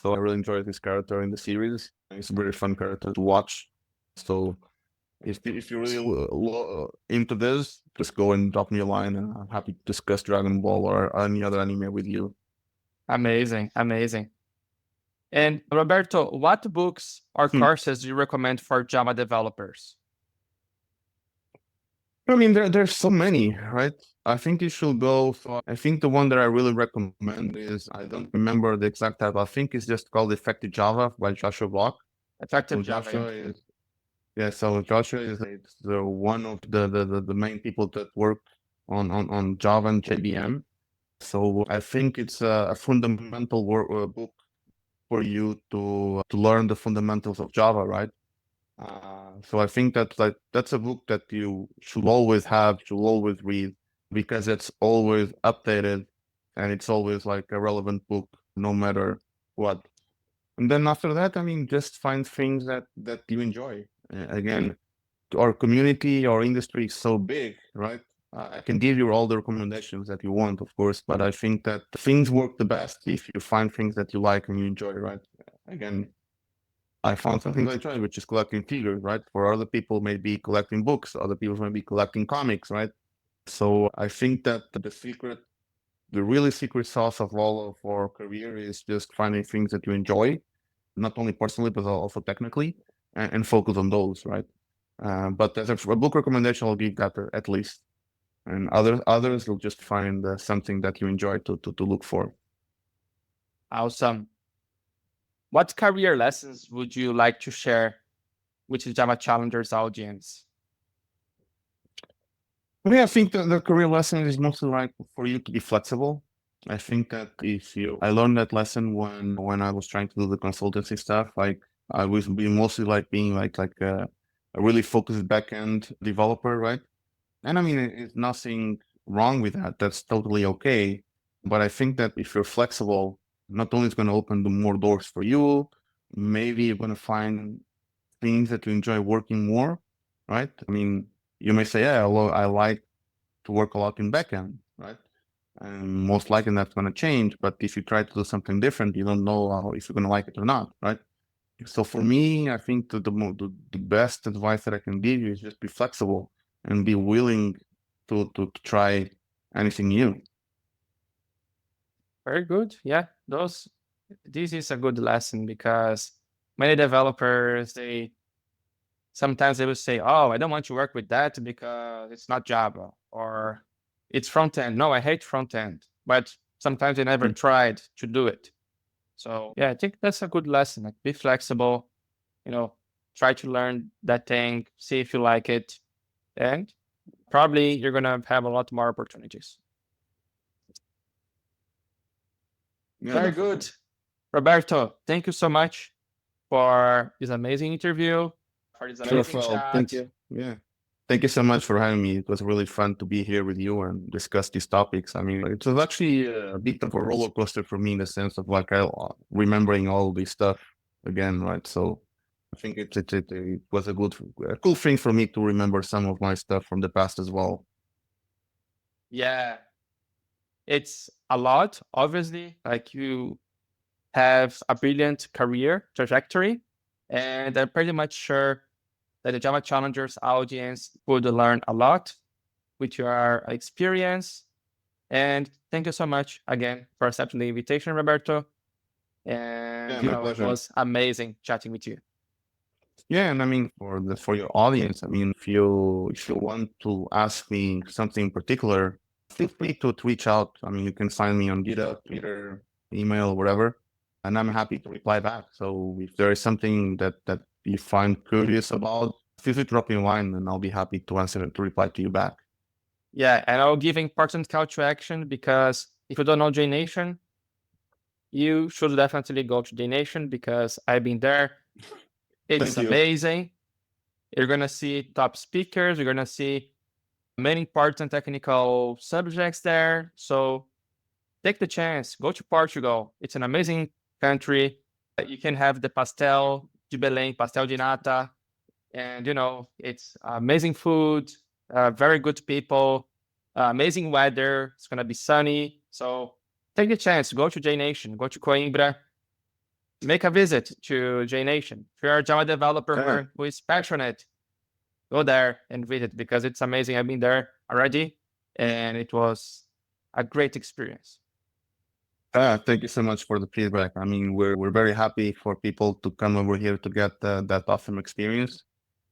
So I really enjoyed this character in the series. It's a very fun character to watch. So if you're really into this, just go and drop me a line, and I'm happy to discuss Dragon Ball or any other anime with you. Amazing, amazing. And Roberto, what books or Hmm. courses do you recommend for Java developers? I mean, there's so many, right? I think you should go for. I think the one that I really recommend is I don't remember the exact title. I think it's just called Effective Java by Joshua Block. Effective So Java, yeah. Joshua is yeah. So Joshua is it's the one of the main people that work on Java and JVM. So I think it's a fundamental book for you to learn the fundamentals of Java, right? So I think that that's a book that you should always have, should always read, because it's always updated and it's always like a relevant book no matter what. And then after that, I mean, just find things that you enjoy. Again, our community, our industry is so big, right? I can give you all the recommendations that you want, of course, but I think that things work the best if you find things that you like and you enjoy, right? Again, I found something I enjoy, which is collecting figures, right? For other people, maybe collecting books, other people maybe collecting comics, right? So I think that the really secret sauce of all of our career is just finding things that you enjoy, not only personally, but also technically, and focus on those, right? But as a book recommendation, I'll give that at least. And others will just find something that you enjoy to look for. Awesome. What career lessons would you like to share with the Java Challengers audience? But yeah, I think that the career lesson is mostly like for you to be flexible. I think that I learned that lesson when I was trying to do the consultancy stuff. Like I was being mostly like being like a really focused backend developer, right? And I mean, it's nothing wrong with that. That's totally okay. But I think that if you're flexible, not only it's going to open the more doors for you, maybe you're going to find things that you enjoy working more, right? I mean, you may say, yeah, well, I like to work a lot in backend, right? And most likely that's going to change. But if you try to do something different, you don't know if you're going to like it or not, right? So for me, I think the best advice that I can give you is just be flexible and be willing to try anything new. Very good. Yeah, this is a good lesson because many developers sometimes they will say, "Oh, I don't want to work with that because it's not Java or it's front end." No, I hate front end, but sometimes they never tried to do it. So yeah, I think that's a good lesson. Like be flexible, try to learn that thing, see if you like it, and probably you're gonna have a lot more opportunities. Yeah, Very definitely. good. Roberto, thank you so much for this amazing interview, for this Sure, amazing Rafael. Thank chat. you. Yeah. Thank you so much for having me. It was really fun to be here with you and discuss these topics. I mean, it was actually a bit of a roller coaster for me in the sense of like remembering all this stuff again, right? So I think it was a cool thing for me to remember some of my stuff from the past as well. Yeah, it's a lot, obviously. Like you have a brilliant career trajectory, and I'm pretty much sure that the Java Challengers audience would learn a lot with your experience. And thank you so much again for accepting the invitation, Roberto. And Yeah, my it pleasure. was amazing chatting with you. Yeah, and I mean for your audience, I mean if you want to ask me something in particular, feel free to reach out. I mean you can find me on GitHub, Twitter, email, whatever, and I'm happy to reply back. So if there is something that you find curious about, feel free to drop me a line and I'll be happy to answer to reply to you back. Yeah, and I'll give important call to action because if you don't know JNation, you should definitely go to JNation because I've been there. It's Thank you. amazing. You're gonna see top speakers. You're gonna see many important technical subjects there. So take the chance. Go to Portugal. It's an amazing country. You can have the pastel de Belém, pastel de nata, and it's amazing food, very good people, amazing weather. It's gonna be sunny. So take the chance. Go to JNation. Go to Coimbra. Make a visit to JNation. If you're a Java developer Yeah. who is passionate, go there and visit because it's amazing. I've been there already, and it was a great experience. Thank you so much for the feedback. I mean, we're very happy for people to come over here to get that awesome experience,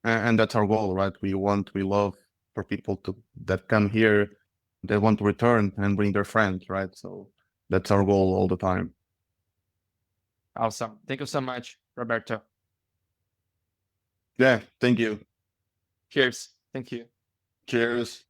and that's our goal, right? We love for people that come here, they want to return and bring their friends, right? So that's our goal all the time. Awesome. Thank you so much, Roberto. Yeah, thank you. Cheers. Thank you. Cheers.